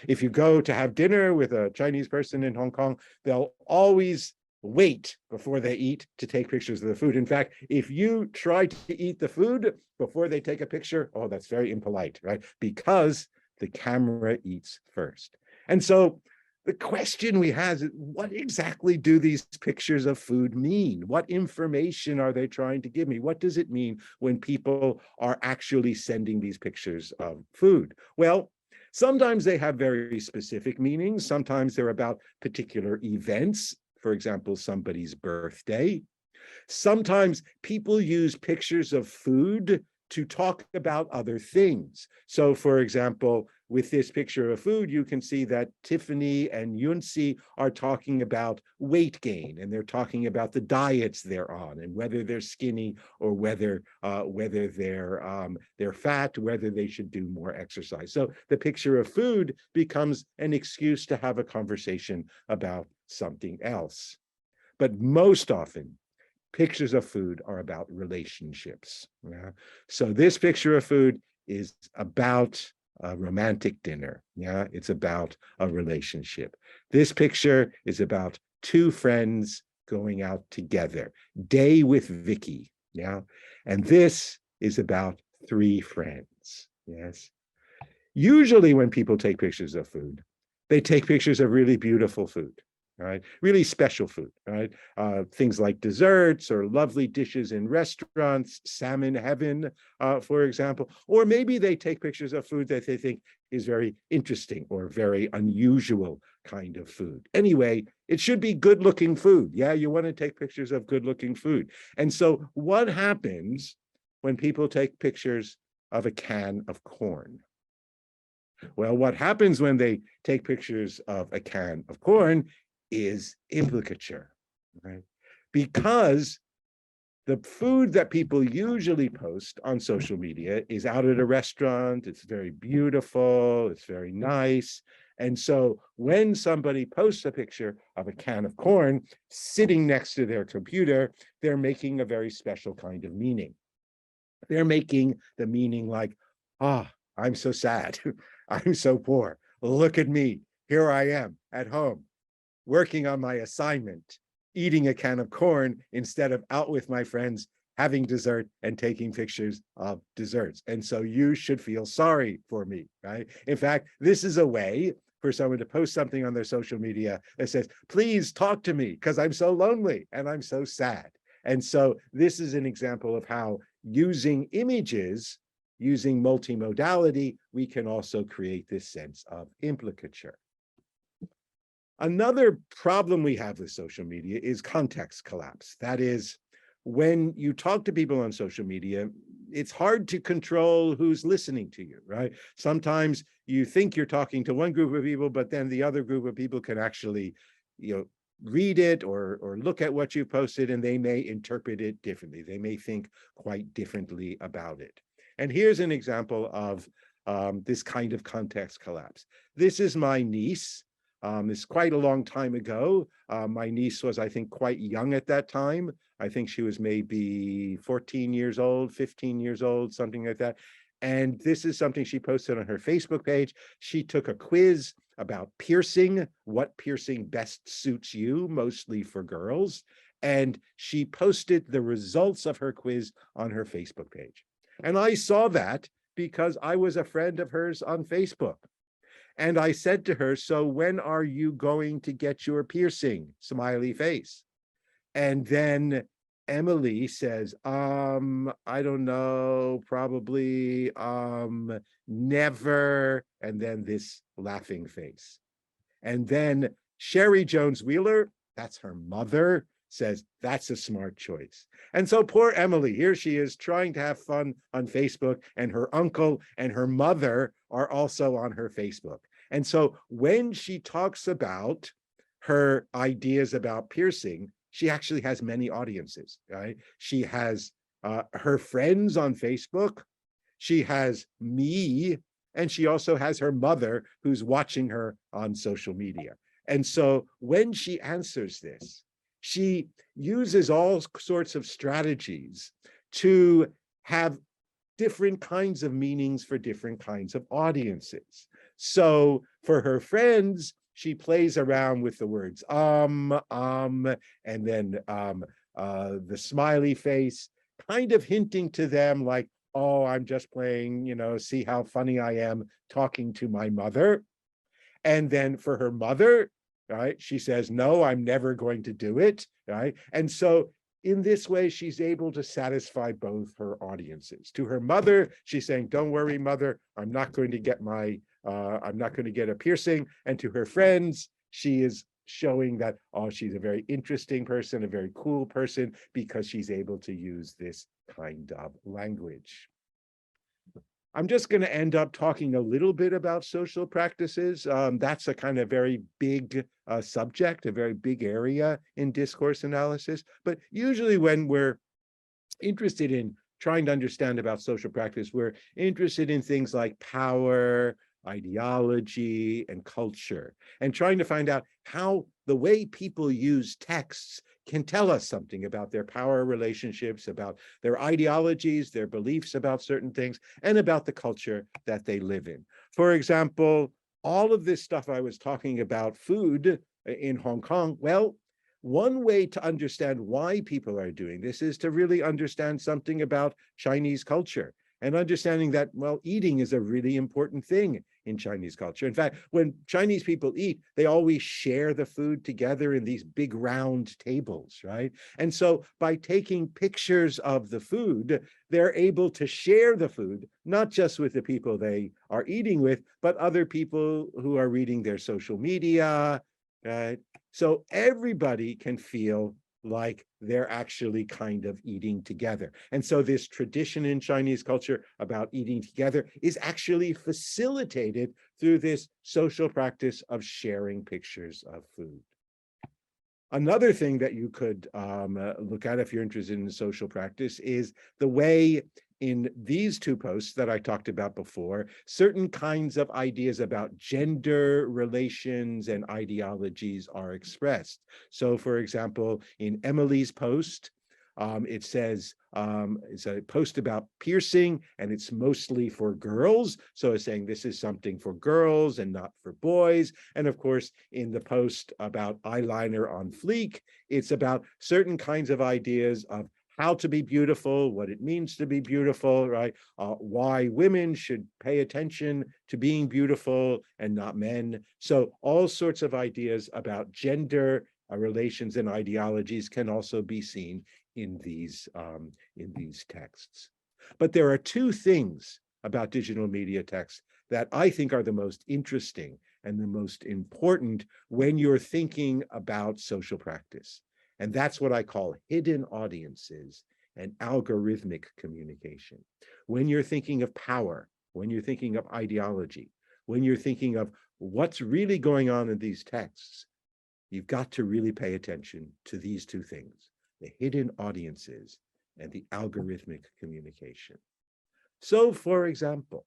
If you go to have dinner with a Chinese person in Hong Kong, they'll always wait before they eat to take pictures of the food. In fact, if you try to eat the food before they take a picture, oh, that's very impolite, right? Because the camera eats first. And so the question we have is, what exactly do these pictures of food mean? What information are they trying to give me? What does it mean when people are actually sending these pictures of food? Well, sometimes they have very specific meanings. Sometimes they're about particular events, for example, somebody's birthday. Sometimes people use pictures of food to talk about other things. So, for example, with this picture of food, you can see that Tiffany and Yunsi are talking about weight gain, and they're talking about the diets they're on and whether they're skinny or whether they're fat, whether they should do more exercise. So the picture of food becomes an excuse to have a conversation about something else. But most often, pictures of food are about relationships. Yeah? So this picture of food is about a romantic dinner. Yeah, it's about a relationship. This picture is about two friends going out together. Day with Vicky. Yeah, and this is about three friends. Yes. Usually when people take pictures of food, they take pictures of really beautiful food. Right, really special food, right? Things like desserts or lovely dishes in restaurants, salmon heaven, for example. Or maybe they take pictures of food that they think is very interesting or very unusual kind of food. Anyway, it should be good-looking food. Yeah, you want to take pictures of good-looking food. And so what happens when people take pictures of a can of corn? Well, what happens when they take pictures of a can of corn is implicature, right? Because the food that people usually post on social media is out at a restaurant, it's very beautiful, it's very nice. And so when somebody posts a picture of a can of corn sitting next to their computer, they're making a very special kind of meaning. They're making the meaning like, I'm so sad, I'm so poor, look at me, here I am at home, working on my assignment, eating a can of corn instead of out with my friends having dessert and taking pictures of desserts. And so you should feel sorry for me, right? In fact, this is a way for someone to post something on their social media that says, please talk to me because I'm so lonely and I'm so sad. And so this is an example of how using images, using multimodality, we can also create this sense of implicature. Another problem we have with social media is context collapse. That is, when you talk to people on social media, it's hard to control who's listening to you, right? Sometimes you think you're talking to one group of people, but then the other group of people can actually, read it or look at what you posted, and they may interpret it differently. They may think quite differently about it. And here's an example of this kind of context collapse. This is my niece. It's quite a long time ago. My niece was, I think, quite young at that time. I think she was maybe 14 years old, 15 years old, something like that. And this is something she posted on her Facebook page. She took a quiz about piercing, what piercing best suits you, mostly for girls. And she posted the results of her quiz on her Facebook page. And I saw that because I was a friend of hers on Facebook. And I said to her, so when are you going to get your piercing? Smiley face. And then Emily says, I don't know, probably never. And then this laughing face. And then Sherry Jones Wheeler, that's her mother, says, that's a smart choice. And so poor Emily, here she is trying to have fun on Facebook, and her uncle and her mother are also on her Facebook. And so when she talks about her ideas about piercing, she actually has many audiences, right? She has her friends on Facebook, she has me, and she also has her mother who's watching her on social media. And so when she answers this, she uses all sorts of strategies to have different kinds of meanings for different kinds of audiences. So for her friends, she plays around with the words and then the smiley face, kind of hinting to them like, oh, I'm just playing, see how funny I am talking to my mother. And then for her mother, right, she says, no, I'm never going to do it, right? And so in this way, she's able to satisfy both her audiences. To her mother, she's saying, don't worry, mother, I'm not going to get a piercing. And to her friends, she is showing that, oh, she's a very interesting person, a very cool person, because she's able to use this kind of language. I'm just going to end up talking a little bit about social practices. That's a kind of very big subject, a very big area in discourse analysis. But usually when we're interested in trying to understand about social practice, we're interested in things like power, ideology, and culture, and trying to find out how the way people use texts can tell us something about their power relationships, about their ideologies, their beliefs about certain things, and about the culture that they live in. For example, all of this stuff I was talking about, food in Hong Kong, well, one way to understand why people are doing this is to really understand something about Chinese culture, and understanding that, well, eating is a really important thing in Chinese culture. In fact, when Chinese people eat, they always share the food together in these big round tables, right? And so by taking pictures of the food, they're able to share the food, not just with the people they are eating with, but other people who are reading their social media, right? So everybody can feel like they're actually kind of eating together. And so this tradition in Chinese culture about eating together is actually facilitated through this social practice of sharing pictures of food. Another thing that you could look at if you're interested in social practice is the way in these two posts that I talked about before, certain kinds of ideas about gender relations and ideologies are expressed. So for example, in Emily's post, it says, it's a post about piercing, and it's mostly for girls. So it's saying this is something for girls and not for boys. And of course, in the post about eyeliner on fleek, it's about certain kinds of ideas of how to be beautiful, what it means to be beautiful, right? Why women should pay attention to being beautiful and not men. So all sorts of ideas about gender relations and ideologies can also be seen in these texts. But there are two things about digital media texts that I think are the most interesting and the most important when you're thinking about social practice. And that's what I call hidden audiences and algorithmic communication. When you're thinking of power, when you're thinking of ideology, when you're thinking of what's really going on in these texts, you've got to really pay attention to these two things, the hidden audiences and the algorithmic communication. So, for example,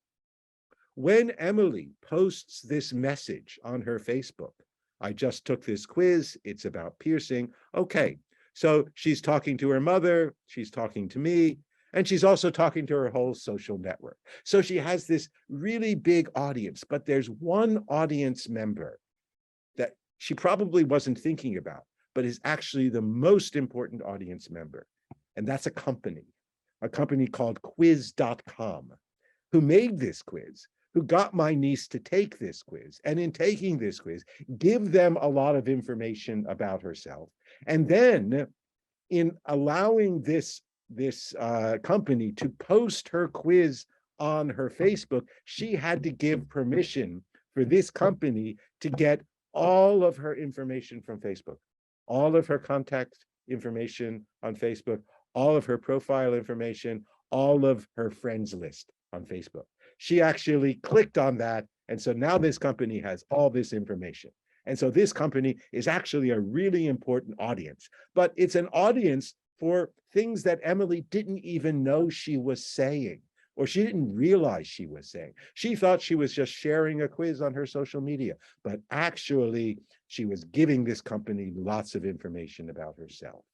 when Emily posts this message on her Facebook, I just took this quiz, it's about piercing. Okay, so she's talking to her mother, she's talking to me, and she's also talking to her whole social network. So she has this really big audience, but there's one audience member that she probably wasn't thinking about, but is actually the most important audience member. And that's a company called quiz.com, who made this quiz, who got my niece to take this quiz, and in taking this quiz, give them a lot of information about herself. And then in allowing this company to post her quiz on her Facebook, she had to give permission for this company to get all of her information from Facebook, all of her contact information on Facebook, all of her profile information, all of her friends list on Facebook. She actually clicked on that. And so now this company has all this information. And so this company is actually a really important audience, but it's an audience for things that Emily didn't even know she was saying, or she didn't realize she was saying. She thought she was just sharing a quiz on her social media, but actually she was giving this company lots of information about herself.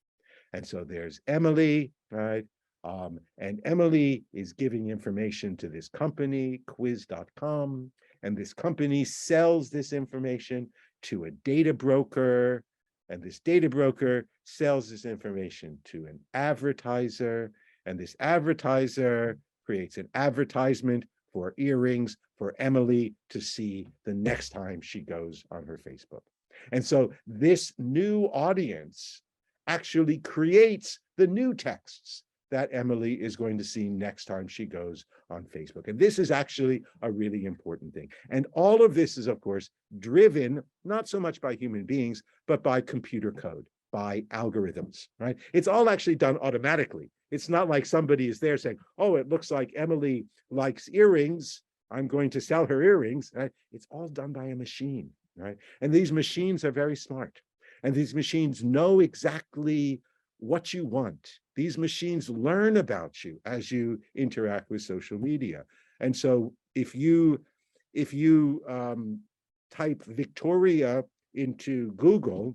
And so there's Emily, right? And Emily is giving information to this company, quiz.com, and this company sells this information to a data broker, and this data broker sells this information to an advertiser, and this advertiser creates an advertisement for earrings for Emily to see the next time she goes on her Facebook. And so this new audience actually creates the new texts that Emily is going to see next time she goes on Facebook. And this is actually a really important thing. And all of this is, of course, driven not so much by human beings, but by computer code, by algorithms, right? It's all actually done automatically. It's not like somebody is there saying, oh, it looks like Emily likes earrings, I'm going to sell her earrings, right? It's all done by a machine, right? And these machines are very smart. And these machines know exactly what you want. These machines learn about you as you interact with social media. And so if you type Victoria into Google,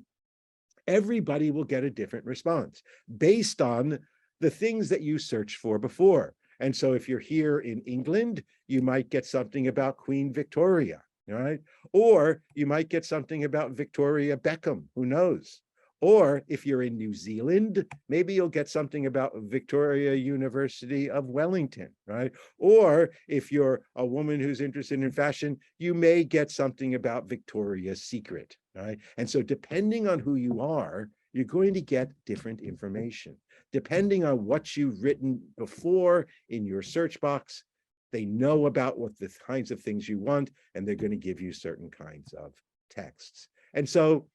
everybody will get a different response based on the things that you searched for before. And so if you're here in England, you might get something about Queen Victoria, right? Or you might get something about Victoria Beckham, who knows? Or if you're in New Zealand, maybe you'll get something about Victoria University of Wellington, right? Or if you're a woman who's interested in fashion, you may get something about Victoria's Secret, right? And so depending on who you are, you're going to get different information. Depending on what you've written before in your search box, they know about what the kinds of things you want, and they're going to give you certain kinds of texts. And so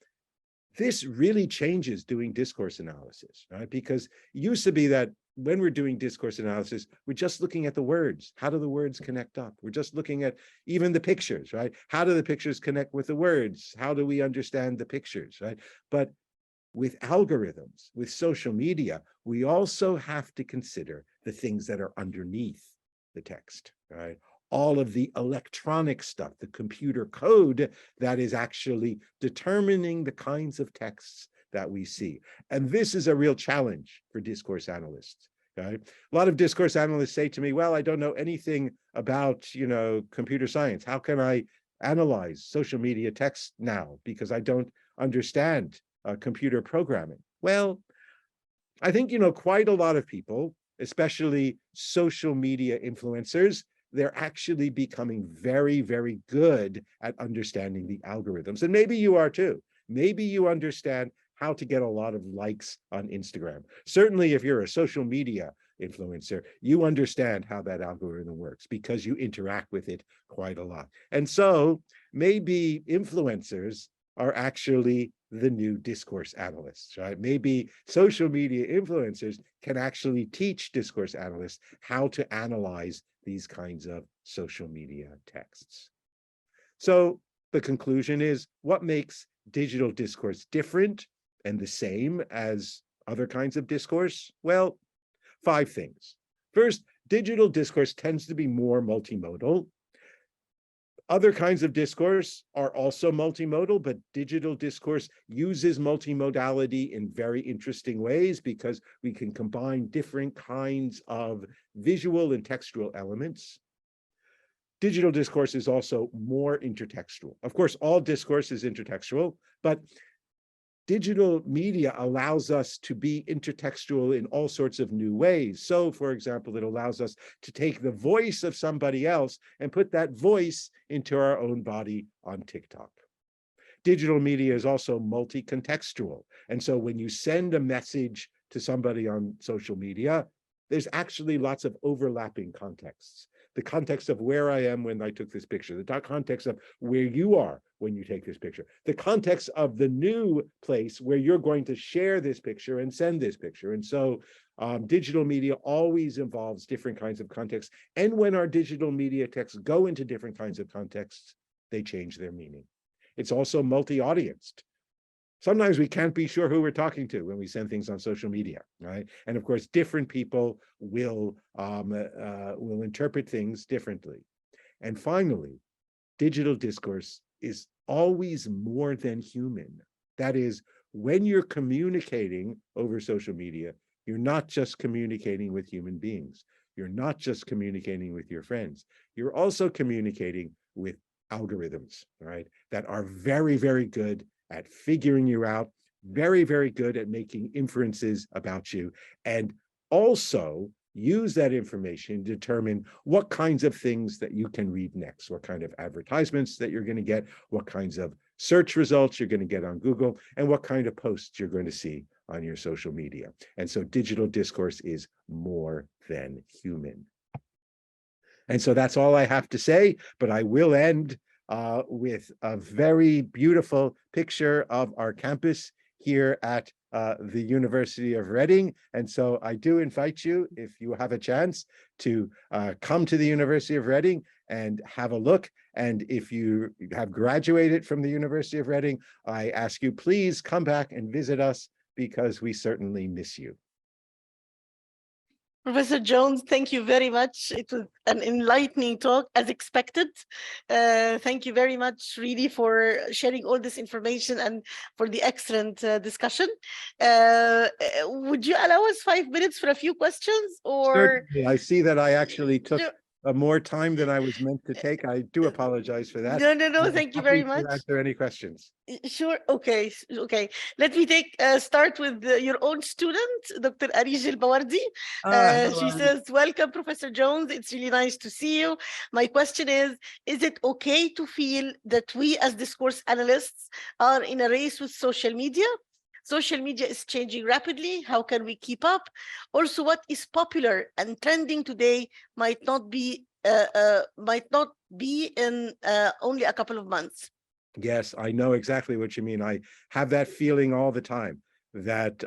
this really changes doing discourse analysis, right? Because it used to be that when we're doing discourse analysis, we're just looking at the words. How do the words connect up? We're just looking at even the pictures, right? How do the pictures connect with the words? How do we understand the pictures, right? But with algorithms, with social media, we also have to consider the things that are underneath the text, right? All of the electronic stuff, the computer code that is actually determining the kinds of texts that we see. And this is a real challenge for discourse analysts. Okay? A lot of discourse analysts say to me, well, I don't know anything about, computer science. How can I analyze social media text now? Because I don't understand computer programming. Well, I think, quite a lot of people, especially social media influencers, they're actually becoming very, very good at understanding the algorithms. And maybe you are too. Maybe you understand how to get a lot of likes on Instagram. Certainly, if you're a social media influencer, you understand how that algorithm works because you interact with it quite a lot. And so maybe influencers are actually the new discourse analysts, right? Maybe social media influencers can actually teach discourse analysts how to analyze these kinds of social media texts. So the conclusion is, what makes digital discourse different and the same as other kinds of discourse? Well, 5 things. First, digital discourse tends to be more multimodal. Other kinds of discourse are also multimodal, but digital discourse uses multimodality in very interesting ways because we can combine different kinds of visual and textual elements. Digital discourse is also more intertextual. Of course, all discourse is intertextual, but digital media allows us to be intertextual in all sorts of new ways. So, for example, it allows us to take the voice of somebody else and put that voice into our own body on TikTok. Digital media is also multi-contextual. And so when you send a message to somebody on social media, there's actually lots of overlapping contexts. The context of where I am when I took this picture, the context of where you are when you take this picture, the context of the new place where you're going to share this picture and send this picture. And so digital media always involves different kinds of contexts. And when our digital media texts go into different kinds of contexts, they change their meaning. It's also multi-audienced. Sometimes we can't be sure who we're talking to when we send things on social media, right? And of course, different people will interpret things differently. And finally, digital discourse is always more than human. That is, when you're communicating over social media, you're not just communicating with human beings. You're not just communicating with your friends. You're also communicating with algorithms, right? That are very, very good at figuring you out, very, very good at making inferences about you, and also use that information to determine what kinds of things that you can read next, what kind of advertisements that you're going to get, what kinds of search results you're going to get on Google, and what kind of posts you're going to see on your social media. And so digital discourse is more than human. And so that's all I have to say, but I will end with a very beautiful picture of our campus here at the University of Reading. And so I do invite you, if you have a chance, to come to the University of Reading and have a look. And if you have graduated from the University of Reading, I ask you, please come back and visit us because we certainly miss you. Professor Jones, thank you very much. It was an enlightening talk, as expected. Thank you very much, really, for sharing all this information and for the excellent discussion. Would you allow us 5 minutes for a few questions? Or certainly, I see that I actually took more time than I was meant to take. I do apologize for that. No, thank you very much. Answer any questions. Sure. Okay. Let me start with your own student, Dr. Arij El-Bawardi. She says, welcome, Professor Jones. It's really nice to see you. My question is it okay to feel that we as discourse analysts are in a race with social media? Social media is changing rapidly. How can we keep up? Also, what is popular and trending today might not be in only a couple of months. Yes, I know exactly what you mean. I have that feeling all the time that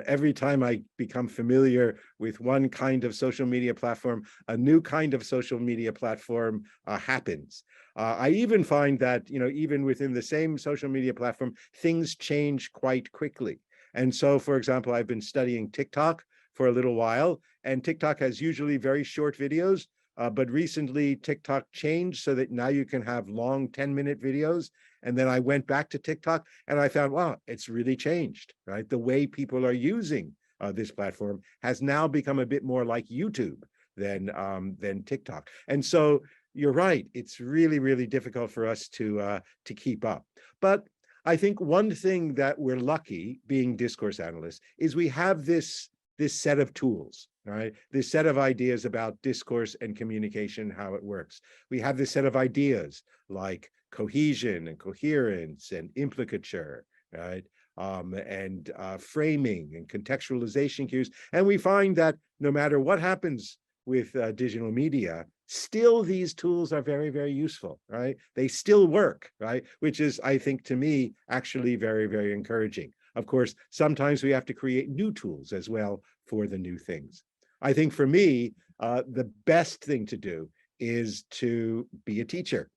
every time I become familiar with one kind of social media platform, a new kind of social media platform happens. I even find that, even within the same social media platform, things change quite quickly. And so, for example, I've been studying TikTok for a little while, and TikTok has usually very short videos, but recently TikTok changed so that now you can have long 10-minute videos. And then I went back to TikTok and I found, wow, it's really changed, right? The way people are using this platform has now become a bit more like YouTube than TikTok. And so you're right, it's really, really difficult for us to keep up. But I think one thing that we're lucky, being discourse analysts, is we have this this set of tools, right? This set of ideas about discourse and communication, how it works. We have this set of ideas like cohesion and coherence and implicature, right? And framing and contextualization cues. And we find that no matter what happens with digital media, still these tools are very, very useful, right? They still work, right? Which is, I think, to me, actually very, very encouraging. Of course, sometimes we have to create new tools as well for the new things. I think for me, the best thing to do is to be a teacher,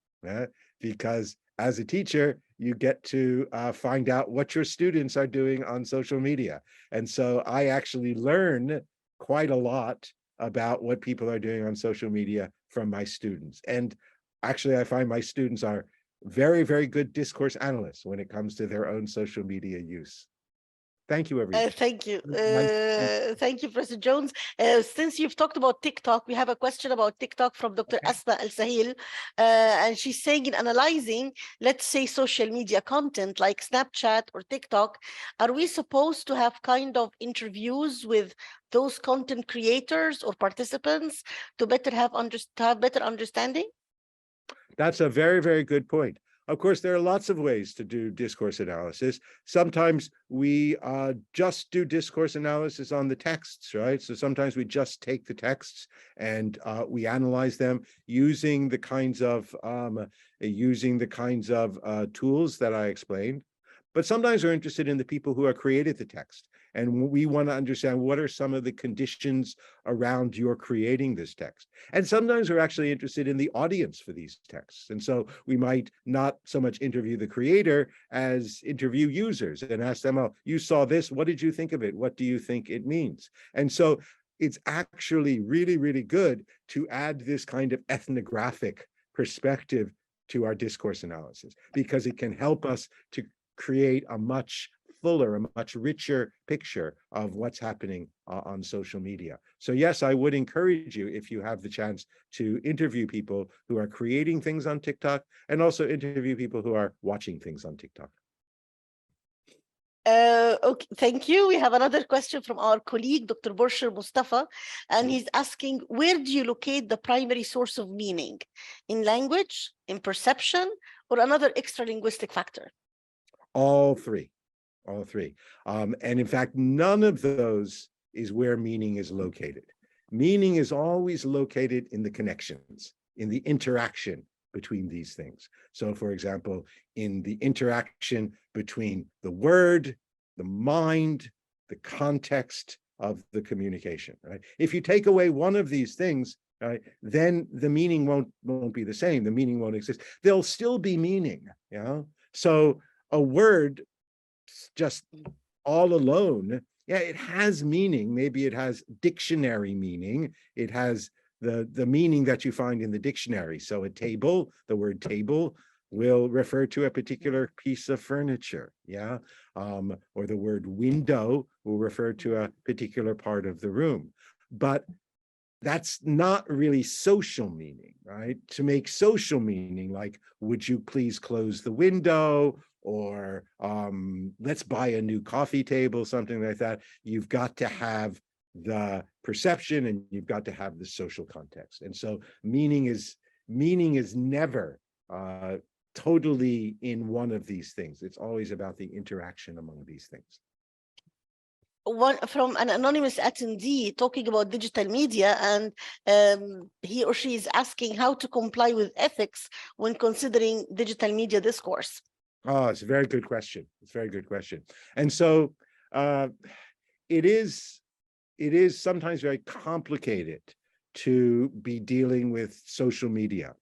because as a teacher, you get to find out what your students are doing on social media. And so I actually learn quite a lot about what people are doing on social media from my students. And actually, I find my students are very, very good discourse analysts when it comes to their own social media use. Thank you, everyone. Thank you. Thank you, Professor Jones. Since you've talked about TikTok, we have a question about TikTok from Dr. Asma Al-Sahil. And she's saying, in analyzing, let's say, social media content like Snapchat or TikTok, are we supposed to have kind of interviews with those content creators or participants to better have better understanding? That's a very, very good point. Of course, there are lots of ways to do discourse analysis. Sometimes we just do discourse analysis on the texts, right? So sometimes we just take the texts and we analyze them using the kinds of tools that I explained. But sometimes we're interested in the people who have created the text. And we want to understand what are some of the conditions around your creating this text. And sometimes we're actually interested in the audience for these texts. And so we might not so much interview the creator as interview users and ask them, oh, you saw this, what did you think of it? What do you think it means? And so it's actually really, really good to add this kind of ethnographic perspective to our discourse analysis, because it can help us to create a much fuller, a much richer picture of what's happening on social media. So yes, I would encourage you, if you have the chance, to interview people who are creating things on TikTok and also interview people who are watching things on TikTok. Okay, thank you. We have another question from our colleague, Dr. Borsher Mustafa, and he's asking, where do you locate the primary source of meaning? In language, in perception, or another extra-linguistic factor? All three. And in fact, none of those is where meaning is located. Meaning is always located in the connections, in the interaction between these things. So for example, in the interaction between the word, the mind, the context of the communication, right? If you take away one of these things, right, then the meaning won't be the same. The meaning won't exist. There'll still be meaning, you know? So a word just all alone, yeah, it has meaning. Maybe it has dictionary meaning. It has the meaning that you find in the dictionary. So a table, the word table, will refer to a particular piece of furniture, yeah? Or the word window will refer to a particular part of the room. But that's not really social meaning, right? To make social meaning, like, would you please close the window? Or let's buy a new coffee table, something like that. You've got to have the perception and you've got to have the social context. And so meaning is never totally in one of these things. It's always about the interaction among these things. One from an anonymous attendee talking about digital media, and he or she is asking how to comply with ethics when considering digital media discourse. Oh, it's a very good question. It's a very good question. And so it is sometimes very complicated to be dealing with social media.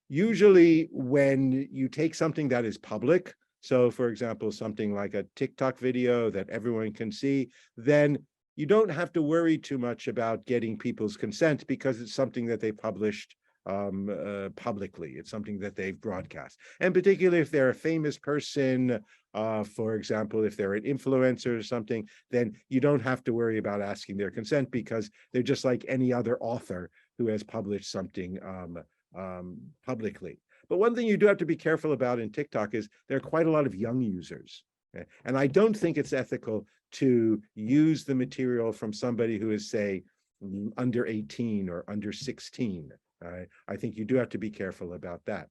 Usually when you take something that is public, so for example, something like a TikTok video that everyone can see, then you don't have to worry too much about getting people's consent because it's something that they published publicly. It's something that they've broadcast. And particularly if they're a famous person, for example, if they're an influencer or something, then you don't have to worry about asking their consent because they're just like any other author who has published something publicly. But one thing you do have to be careful about in TikTok is there are quite a lot of young users. And I don't think it's ethical to use the material from somebody who is, say, under 18 or under 16. I think you do have to be careful about that.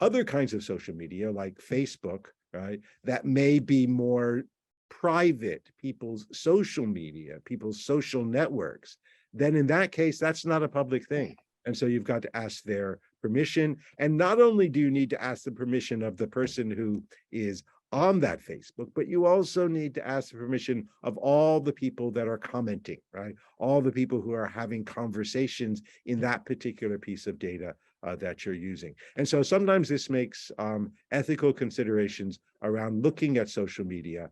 Other kinds of social media, like Facebook, right, that may be more private, people's social media, people's social networks, then in that case, that's not a public thing. And so you've got to ask their permission. And not only do you need to ask the permission of the person who is on that Facebook, but you also need to ask the permission of all the people that are commenting, right? All the people who are having conversations in that particular piece of data that you're using. And so sometimes this makes ethical considerations around looking at social media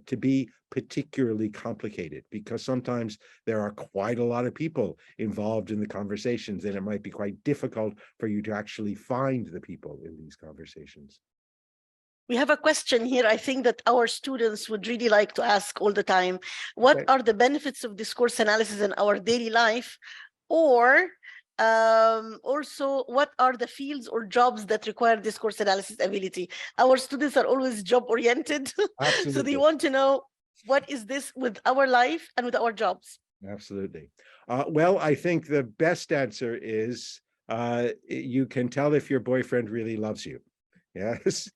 to be particularly complicated, because sometimes there are quite a lot of people involved in the conversations, and it might be quite difficult for you to actually find the people in these conversations. We have a question here, I think, that our students would really like to ask all the time. What are the benefits of discourse analysis in our daily life? Or also, what are the fields or jobs that require discourse analysis ability? Our students are always job-oriented, so they want to know, what is this with our life and with our jobs? Absolutely. Well, I think the best answer is you can tell if your boyfriend really loves you. Yes,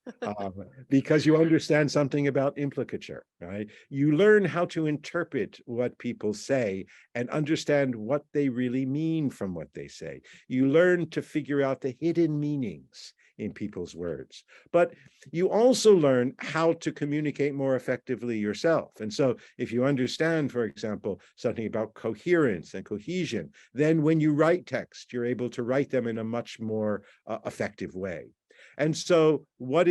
because you understand something about implicature, right? You learn how to interpret what people say and understand what they really mean from what they say. You learn to figure out the hidden meanings in people's words, but you also learn how to communicate more effectively yourself. And so if you understand, for example, something about coherence and cohesion, then when you write text, you're able to write them in a much more effective way. And so what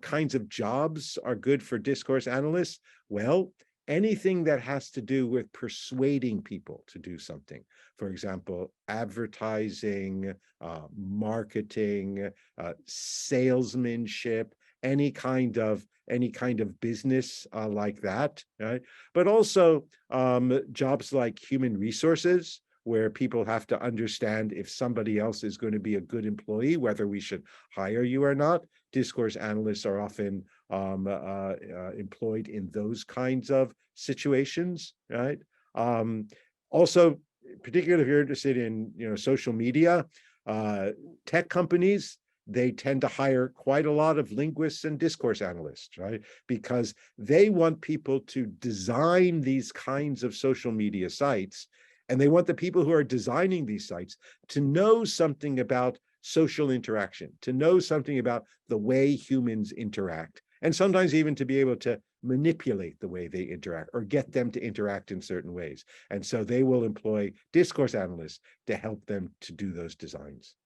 kinds of jobs are good for discourse analysts? Well, anything that has to do with persuading people to do something. For example, advertising, marketing, salesmanship, any kind of business like that, right? But also jobs like human resources, where people have to understand if somebody else is going to be a good employee, whether we should hire you or not. Discourse analysts are often employed in those kinds of situations, right? Also, particularly if you're interested in social media, tech companies, they tend to hire quite a lot of linguists and discourse analysts, right? Because they want people to design these kinds of social media sites. And they want the people who are designing these sites to know something about social interaction, to know something about the way humans interact, and sometimes even to be able to manipulate the way they interact or get them to interact in certain ways. And so they will employ discourse analysts to help them to do those designs.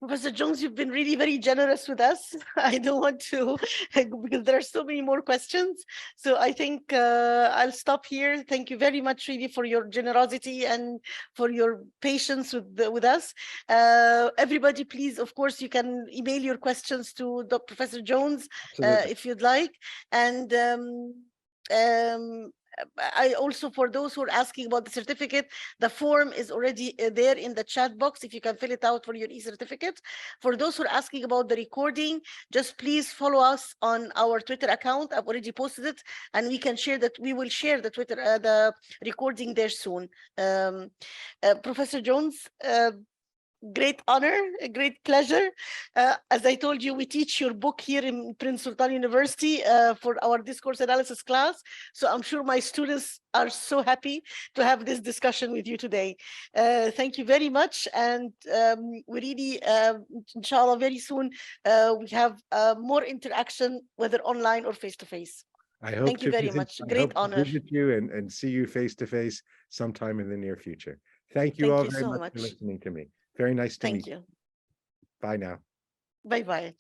Professor Jones, you've been really very generous with us. I don't want to, because there are so many more questions. So I think I'll stop here. Thank you very much, really, for your generosity and for your patience with us. Everybody, please, of course, you can email your questions to Professor Jones if you'd like. And I also, for those who are asking about the certificate, the form is already there in the chat box, if you can fill it out for your e-certificate. For those who are asking about the recording, just please follow us on our Twitter account. I've already posted it, and we can share that. We will share the Twitter, the recording there soon. Professor Jones, great honor, a great pleasure. As I told you, we teach your book here in Prince Sultan University for our discourse analysis class. So I'm sure my students are so happy to have this discussion with you today. Thank you very much. And we really, inshallah, very soon, we have more interaction, whether online or face-to-face. I hope Thank you very much. Great honor. Visit you and see you face-to-face sometime in the near future. Thank you all very much for listening to me. Very nice to meet you. Bye now. Bye-bye.